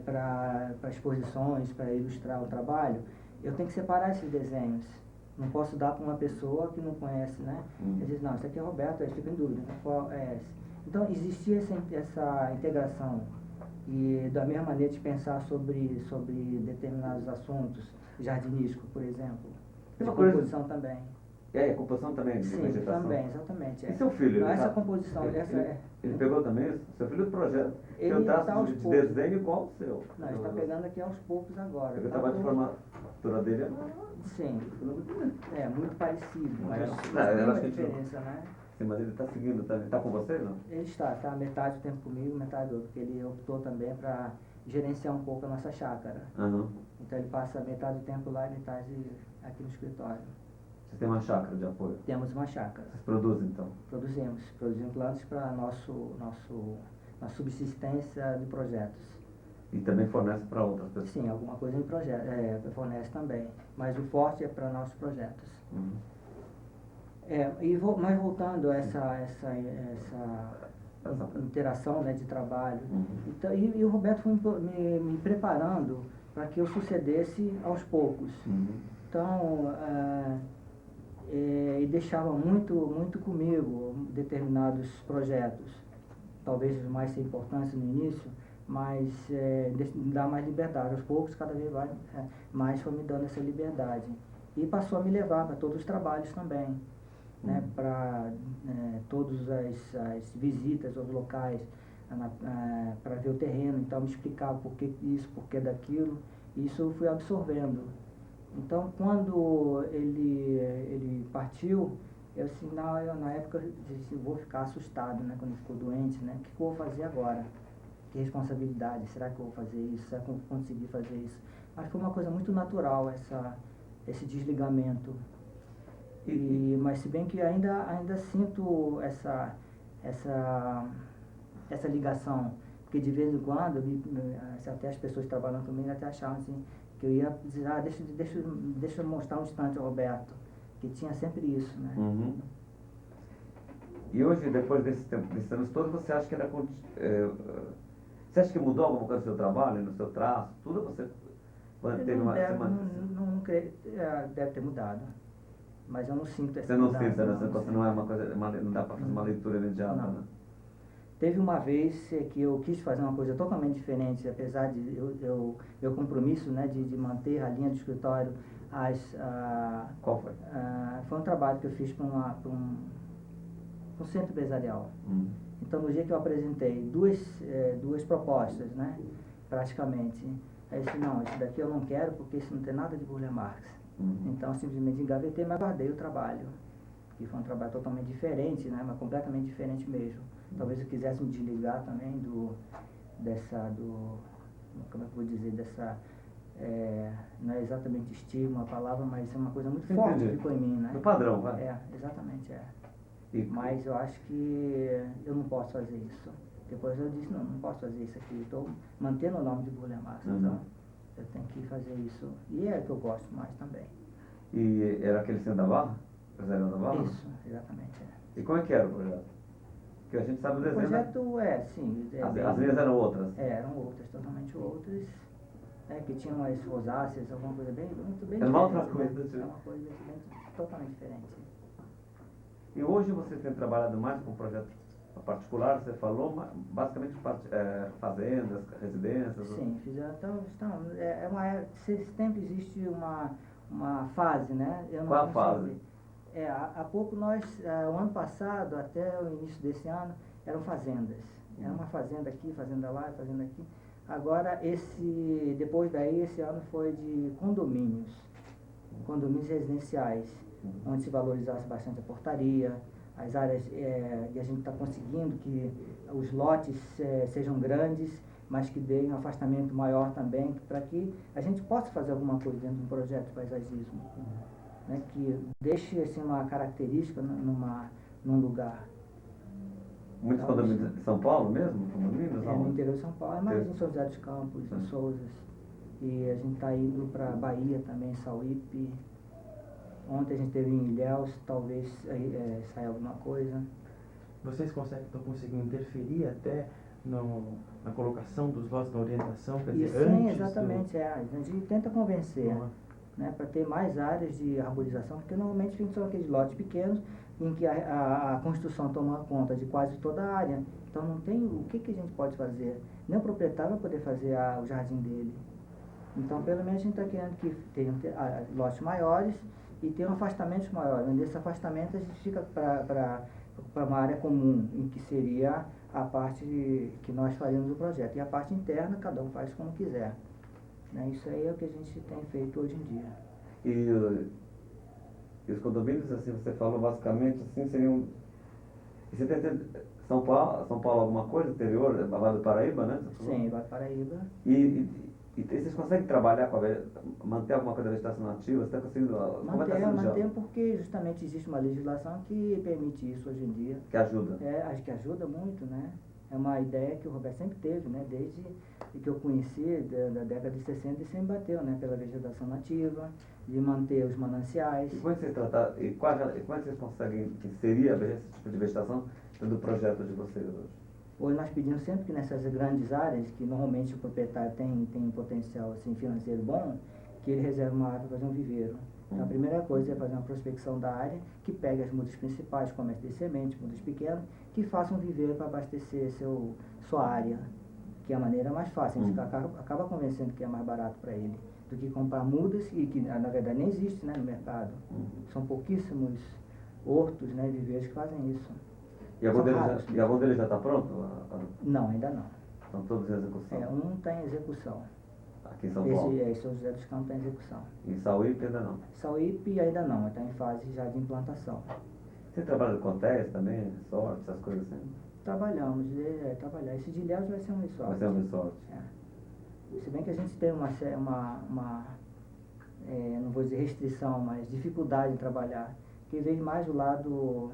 para exposições, para ilustrar o trabalho, eu tenho que separar esses desenhos. Não posso dar para uma pessoa que não conhece, né? Ele diz, não, esse aqui é Roberto, aí fica em dúvida, qual é esse? Então existia essa integração. E da mesma maneira de pensar sobre determinados assuntos, jardinístico, por exemplo. Tem uma composição também. Composição também de Sim, vegetação? também, exatamente. E seu filho? Essa composição, ele pegou também isso? Seu filho do projeto? Ele tem um traço tá aos de poucos. desenho igual o seu? Não, ele está pegando aqui aos poucos agora. Porque o trabalho de formatura dele Sim, muito parecido, mas eu tem acho uma que diferença, né? Sim, mas ele está seguindo, tá com você, não? Ele está metade do tempo comigo, metade do outro, porque ele optou também para gerenciar um pouco a nossa chácara. Então ele passa metade do tempo lá e metade aqui no escritório. Vocês têm uma chácara de apoio? Temos uma chácara. Vocês produzem, então? Produzimos plantas para nossa subsistência de projetos. E também fornece para outras pessoas? Sim, alguma coisa em projeto, fornece também, mas o forte é para nossos projetos. Mas voltando a essa interação, né, de trabalho, então, e o Roberto foi me preparando para que eu sucedesse aos poucos. Então, e deixava muito comigo determinados projetos, talvez os mais sem importância no início, mas me dá mais liberdade. Aos poucos, cada vez mais foi me dando essa liberdade. E passou a me levar para todos os trabalhos também, né, para todas as visitas aos locais, para ver o terreno. Então me explicava por que isso, por que daquilo. Isso eu fui absorvendo. Então quando ele partiu, eu assim, na época eu disse, vou ficar assustado, né, quando ele ficou doente, né? O que eu vou fazer agora? Que responsabilidade? Será que eu vou fazer isso? Será que eu vou conseguir fazer isso? Mas foi uma coisa muito natural esse desligamento. Mas se bem que ainda sinto essa ligação, porque de vez em quando, até as pessoas trabalhando comigo até achavam assim, que eu ia dizer, deixa eu mostrar um instante ao Roberto, que tinha sempre isso, né? E hoje, depois desses anos todos, você acha que você acha que mudou alguma coisa no seu trabalho, no seu traço, tudo? Você teve não creio, deve ter mudado. Mas eu não sinto essa Você não mudança. sente, você não é uma coisa, não dá para fazer uma leitura imediata, não. né? Teve uma vez que eu quis fazer uma coisa totalmente diferente, apesar de meu compromisso, né, de manter a linha do escritório. Qual foi? Foi um trabalho que eu fiz para um centro empresarial. Então, no dia que eu apresentei duas propostas, né, praticamente, aí eu disse, não, isso daqui eu não quero porque isso não tem nada de Burle Marx. Então, simplesmente engavetei, mas guardei o trabalho, que foi um trabalho totalmente diferente, né, mas completamente diferente mesmo. Talvez eu quisesse me desligar também como é que eu vou dizer, não é exatamente estigma a palavra, mas é uma coisa muito forte que ficou em mim, né? Do padrão, vai. Exatamente, E- Mas eu acho que eu não posso fazer isso. Depois eu disse, não posso fazer isso aqui. Estou mantendo o nome de Burle Marx, então eu tenho que fazer isso. E é o que eu gosto mais também. E era aquele centro da Barra? Empresarial da Barra? Isso, exatamente. É. E como é que era o projeto? Porque a gente sabe o O desenho, né? projeto sim. As linhas eram outras. Eram outras, totalmente outras. Que tinham as rosáceas, alguma coisa muito bem Era uma diferente. outra coisa, Né? tipo. É uma coisa totalmente diferente. E hoje você tem trabalhado mais com projetos particulares, você falou, mas basicamente fazendas, residências? Sim, sempre existe uma fase, né? Eu não Qual a consigo fase? ver. Há pouco o ano passado, até o início desse ano, eram fazendas. Era uma fazenda aqui, fazenda lá, fazenda aqui. Agora, depois daí, esse ano foi de condomínios residenciais, onde se valorizasse bastante a portaria, as áreas, e a gente está conseguindo que os lotes sejam grandes, mas que deem um afastamento maior também, para que a gente possa fazer alguma coisa dentro de um projeto de paisagismo, né, que deixe assim, uma característica num lugar. Muitos condomínios de São Paulo mesmo? Condomínios? No interior de São Paulo, é mais em São José dos Campos, em Sim. Souzas. E a gente está indo para Bahia também, Sauípe. Ontem a gente teve em Ilhéus, talvez saia alguma coisa. Vocês estão conseguindo interferir até na colocação dos lotes, na orientação? Quer E dizer, sim, antes exatamente. A gente tenta convencer, Boa. né, para ter mais áreas de arborização, porque normalmente são aqueles lotes pequenos em que a construção toma conta de quase toda a área. Então não tem o que a gente pode fazer. Nem o proprietário vai poder fazer o jardim dele. Então pelo menos a gente está querendo que tenham lotes maiores e tenham afastamentos maiores. Nesse afastamento a gente fica para uma área comum, em que seria a parte que nós faríamos do projeto. E a parte interna cada um faz como quiser. Né? Isso aí é o que a gente tem feito hoje em dia. E os condomínios, assim, você falou basicamente, assim, seriam... E você tem São Paulo alguma coisa, interior, Vale do Paraíba, né? Você falou? Sim, Vale do Paraíba. E vocês conseguem trabalhar manter alguma coisa da vegetação nativa? Você está conseguindo... como é que está sendo Manter porque justamente existe uma legislação que permite isso hoje em dia. que ajuda? Acho que ajuda muito, né? É uma ideia que o Roberto sempre teve, né? Desde que eu conheci, da década de 60, ele sempre bateu, né? Pela vegetação nativa, de manter os mananciais. E como é que vocês conseguem inserir esse tipo de vegetação dentro do projeto de vocês hoje? Hoje nós pedimos sempre que nessas grandes áreas, que normalmente o proprietário tem um potencial assim, financeiro bom, que ele reserve uma área para fazer um viveiro. Então a primeira coisa é fazer uma prospecção da área, que pegue as mudas principais, comércio de semente, mudas pequenas, que faça um viveiro para abastecer sua área, que é a maneira mais fácil. A gente acaba convencendo que é mais barato para ele do que comprar mudas, e que na verdade nem existe, né, no mercado. São pouquíssimos hortos, né, viveiros que fazem isso. E algum deles já está pronto? Não, ainda não. Estão todos em execução? Um está em execução. Aqui em São Paulo? São José dos Campos está em execução. Em Sauípe ainda não? Sauípe ainda não, está em fase já de implantação. Você trabalha com hotéis também, resort, essas coisas assim? Trabalhamos, Esse de Ilhéus vai ser um resort. Vai ser um resort. Se bem que a gente tem não vou dizer restrição, mas dificuldade em trabalhar, que veio mais do lado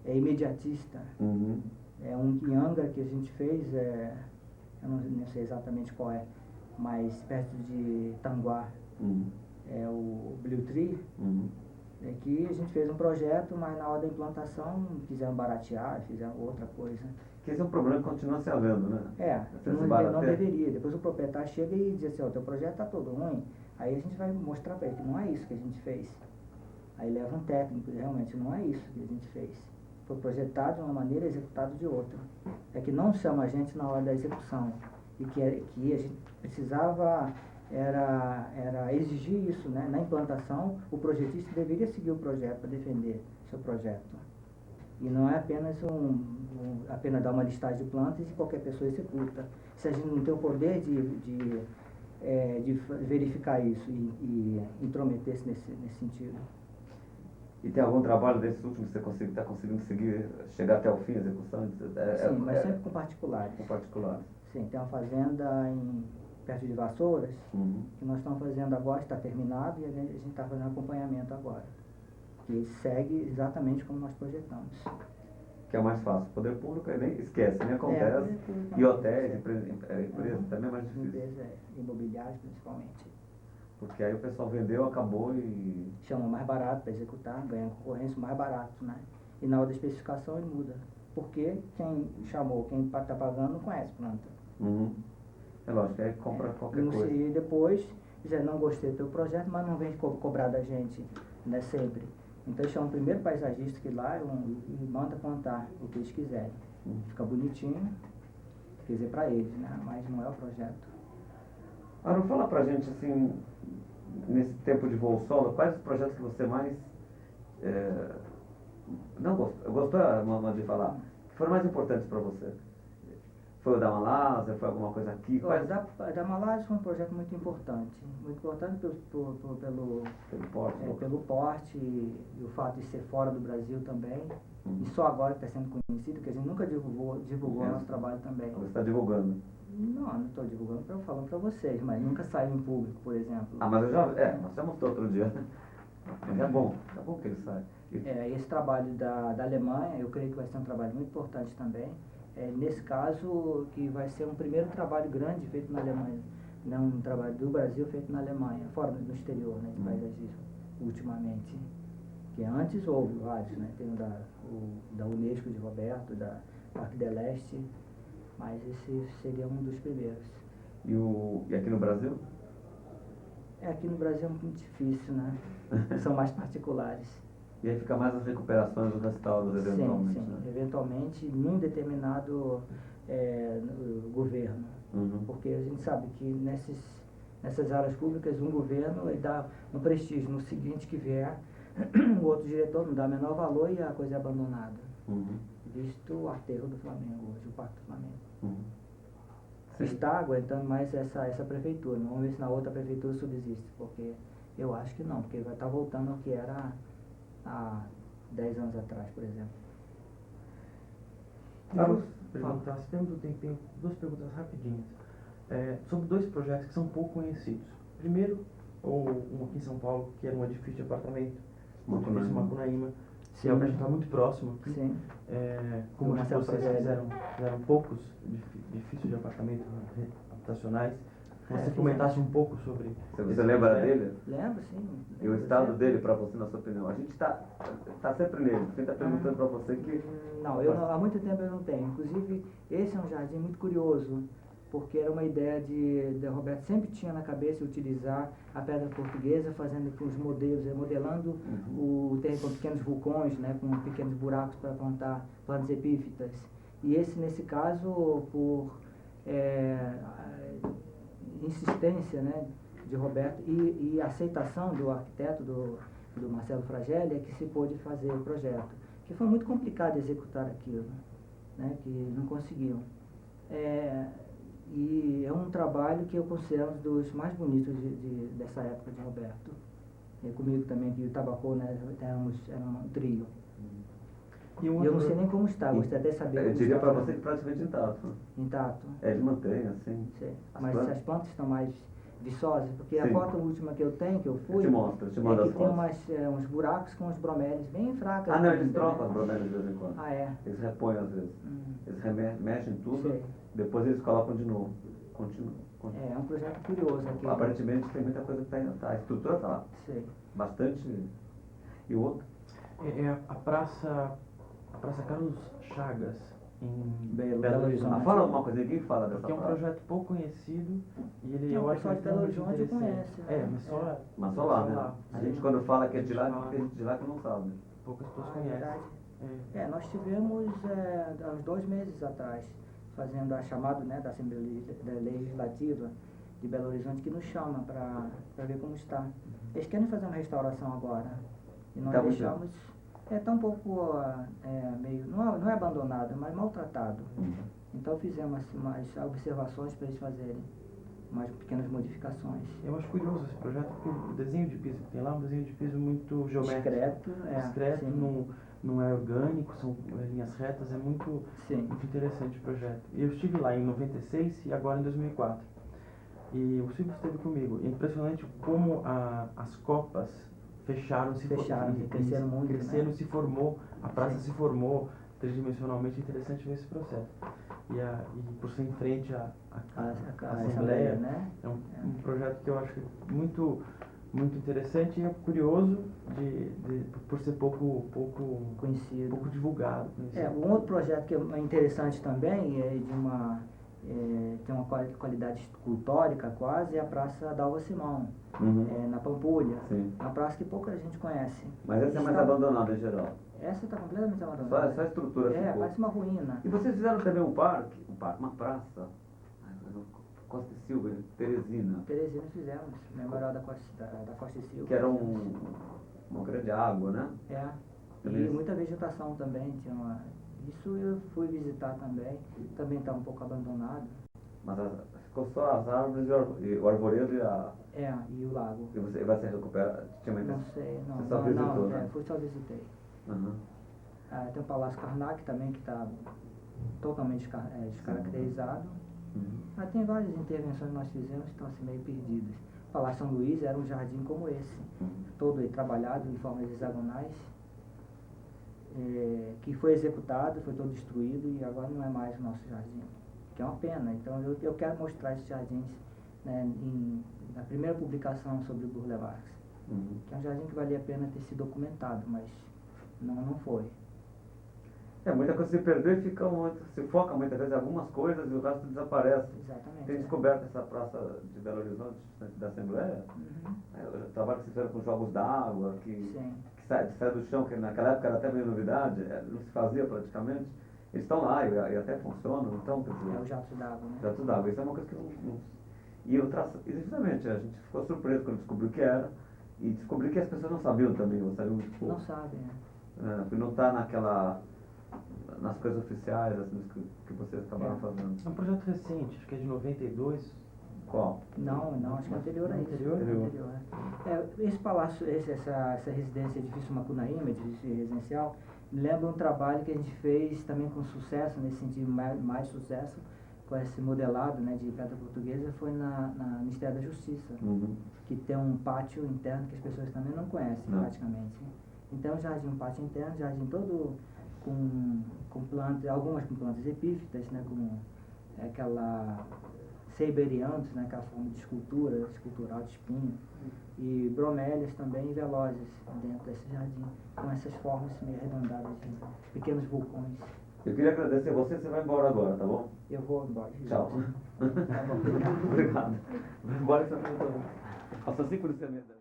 imediatista. Uhum. Um em Angra que a gente fez, eu não sei exatamente qual é, mas perto de Tanguá, o Blue Tree, que a gente fez um projeto, mas na hora da implantação quiseram baratear, fizeram outra coisa. Que esse é um problema que continua se havendo, né? Não deveria. Depois o proprietário chega e diz assim, teu projeto está todo ruim, aí a gente vai mostrar para ele que não é isso que a gente fez. Aí leva um técnico, realmente não é isso que a gente fez. Foi projetado de uma maneira e executado de outra. É que não chama a gente na hora da execução. E que a gente precisava era exigir isso, né? Na implantação, o projetista deveria seguir o projeto para defender seu projeto. E não é apenas apenas dar uma listagem de plantas e qualquer pessoa executa. Se a gente não tem o poder de verificar isso e intrometer-se nesse sentido. E tem algum trabalho desses últimos que você está conseguindo chegar até o fim, a execução? Sim, mas sempre com particulares. Com particulares. Sim, tem uma fazenda perto de Vassouras, que nós estamos fazendo agora, está terminado, e a gente está fazendo acompanhamento agora. Que segue exatamente como nós projetamos. que é mais fácil. Poder público aí nem esquece, nem acontece. Poder público E não hotéis, acontece. empresas também é mais difícil. Empresa imobiliária, principalmente. Porque aí o pessoal vendeu, acabou e... Chama mais barato para executar, ganha concorrência mais barato, né? E na hora da especificação ele muda. Porque quem chamou, quem está pagando, não conhece planta. Uhum. É lógico, aí compra qualquer Não coisa. se depois, dizer, não gostei do teu projeto, mas não vem cobrar da gente, né, sempre. Então eles chamam o primeiro paisagista que lá e manda plantar o que eles quiserem. Fica bonitinho, quer dizer, para eles, né? Mas não é o projeto. Aaron, fala pra gente, assim, nesse tempo de voo solo, quais os projetos que você mais... não gostou de falar, que foram mais importantes para você? Foi o da Malásia, foi alguma coisa aqui? Olha, da Malásia foi um projeto muito importante pelo porte e o fato de ser fora do Brasil também. E só agora que está sendo conhecido, que a gente nunca divulgou o nosso trabalho também. Você está divulgando? Não estou divulgando, falando para vocês, mas nunca saiu em público, por exemplo. Ah, mas nós já mostrou outro dia. Mas é bom que ele sai. Esse trabalho da Alemanha, eu creio que vai ser um trabalho muito importante também. Nesse caso, que vai ser um primeiro trabalho grande feito na Alemanha, não um trabalho do Brasil feito na Alemanha, fora no exterior, né, de paisagismo, ultimamente. Que antes houve vários, né, tem o da Unesco de Roberto, da Parque del Este, mas esse seria um dos primeiros. E aqui no Brasil? Aqui no Brasil é muito difícil, né? São mais particulares. E aí fica mais as recuperações dos restauros, eventualmente, sim, né? Eventualmente, num determinado governo. Uhum. Porque a gente sabe que nessas áreas públicas, um governo ele dá um prestígio. No seguinte que vier, o outro diretor não dá menor valor e a coisa é abandonada. Uhum. Visto o aterro do Flamengo hoje, o Parque do Flamengo. Uhum. Está aguentando mais essa prefeitura. Vamos ver se na outra prefeitura subsiste, porque eu acho que não, porque vai estar voltando ao que era há 10 anos atrás, por exemplo. Vamos perguntar, se temos o tempo, tenho duas perguntas rapidinhas. Sobre dois projetos que são pouco conhecidos. Primeiro, um aqui em São Paulo, que era um edifício de apartamento, o edifício Macunaíma, que realmente está muito próximo aqui. Sim. Como vocês fizeram poucos edifícios de apartamento habitacionais, você comentasse um pouco sobre... Você lembra dele? Lembro, sim. E o estado dele para você, na sua opinião? A gente está sempre nele. Quem está perguntando para você que... Não, há muito tempo eu não tenho. Inclusive, esse é um jardim muito curioso, porque era uma ideia de Roberto sempre tinha na cabeça utilizar a pedra portuguesa, fazendo com os modelos, modelando o terreno com pequenos vulcões, né, com pequenos buracos para plantar plantas epífitas. E nesse caso, por insistência, né, de Roberto e aceitação do arquiteto, do Marcelo Fragelli, é que se pôde fazer o projeto. Que foi muito complicado executar aquilo, né, que não conseguiam. E é um trabalho que eu considero um dos mais bonitos dessa época de Roberto. E comigo também, que o Tabacô, né, era um trio. E eu não sei nem como está, gostaria até de saber. Eu diria para você que praticamente intacto. Intacto? Ele mantém, assim. Sim. Mas as plantas estão mais viçosas, porque a Sim. foto última que eu tenho, que eu fui, Eu te mando que as tem fotos. uns buracos com os bromélias bem fracas. Ah, não, eles ainda, trocam né? as bromélias de vez em quando. Ah, é? Eles repõem às vezes. Eles mexem tudo, Sei. depois eles colocam de novo. Continua. É um projeto curioso aqui. Aparentemente tem muita coisa que está. A estrutura está lá. Sei. Bastante. E o outro? A Praça Carlos Chagas, em Belo Horizonte. Fala alguma coisa, ninguém fala dessa porque é um praça. projeto pouco conhecido e ele, Não, eu o acho pessoal de Belo extremamente Horizonte interessante. conhece, né? Mas Mas só lá, né? A gente quando fala que é de lá, tem gente de lá que não sabe. poucas pessoas É conhecem. verdade. Nós tivemos há uns 2 meses atrás, fazendo a chamada, né, da Assembleia Legislativa de Belo Horizonte, que nos chama para ver como está. Eles querem fazer uma restauração agora. E nós Tá muito deixamos... Está um pouco meio... Não é abandonado, mas maltratado. Então fizemos umas observações para eles fazerem umas pequenas modificações. Eu acho curioso esse projeto, porque o desenho de piso que tem lá é um desenho de piso muito geométrico. Discreto, Discreto, não é orgânico, são linhas retas, é muito interessante o projeto. Eu estive lá em 96 e agora em 2004. E o Silvio esteve comigo. É impressionante como as copas cresceram, cresceram muito, cresceram, né? se formou, a praça se formou, tridimensionalmente interessante ver esse processo. E por ser em frente à A Assembleia, né? é um projeto que eu acho muito, muito interessante e é curioso por ser pouco Conhecido. pouco divulgado. Um outro projeto que é interessante também, tem uma qualidade escultórica quase, é a Praça Dalva Simão, na Pampulha. Sim. Uma praça que pouca gente conhece. Mas essa é mais abandonada em geral. Essa está completamente abandonada. Só a estrutura ficou. Parece uma ruína. E vocês fizeram também um parque, uma praça, Costa e Silva, Teresina. Teresina fizemos, memorial da Costa e Silva. Que era uma grande água, né? E muita vegetação também. Isso eu fui visitar também. Também está um pouco abandonado. Mas ficou só as árvores e o arvoredo e a... E o lago. E você vai se recuperar? Não sei, não. Você só visitou, né? Só visitei. Uhum. Tem o Palácio Karnak também, que está totalmente descaracterizado. Tem várias intervenções que nós fizemos que estão assim meio perdidas. O Palácio São Luís era um jardim como esse, todo trabalhado em formas hexagonais, que foi executado, foi todo destruído e agora não é mais o nosso jardim, que é uma pena. Então eu quero mostrar esses jardins, né, na primeira publicação sobre o Burle Marx, que é um jardim que valia a pena ter sido documentado, mas não foi. Muita coisa se perdeu e se foca muitas vezes em algumas coisas e o resto desaparece. Exatamente. Tem descoberto essa praça de Belo Horizonte, da Assembleia, o trabalho que se fizeram com jogos d'água, que sai do chão, que naquela época era até meio novidade, não se fazia praticamente. Eles estão lá e até funcionam, então, quer dizer... o jato d'água, né? Jato d'água, isso é uma coisa que não... E justamente, a gente ficou surpreso quando descobriu que era, e descobriu que as pessoas não sabiam também, ou sabiam muito pouco. Não sabem, Porque não está nas coisas oficiais, assim, que vocês acabaram fazendo. É um projeto recente, acho que é de 92. Qual? Não, acho que é anterior a isso. Anterior. Esse palácio, essa residência, edifício Macunaíma, edifício residencial, me lembra um trabalho que a gente fez também com sucesso, nesse sentido mais sucesso, com esse modelado, né, de pedra portuguesa, foi no Ministério da Justiça, que tem um pátio interno que as pessoas também não conhecem praticamente. Então, um pátio interno, jardim todo com plantas, algumas com plantas epífitas, né, como aquela seiberianthus, né, aquela forma de escultural de espinho, e bromélias também e velozes dentro desse jardim, com essas formas meio arredondadas de pequenos vulcões. Eu queria agradecer a você vai embora agora, tá bom? Eu vou embora. Tchau. Tá bom, obrigado. Obrigado. Vai embora que você não... Faça assim por isso mesmo.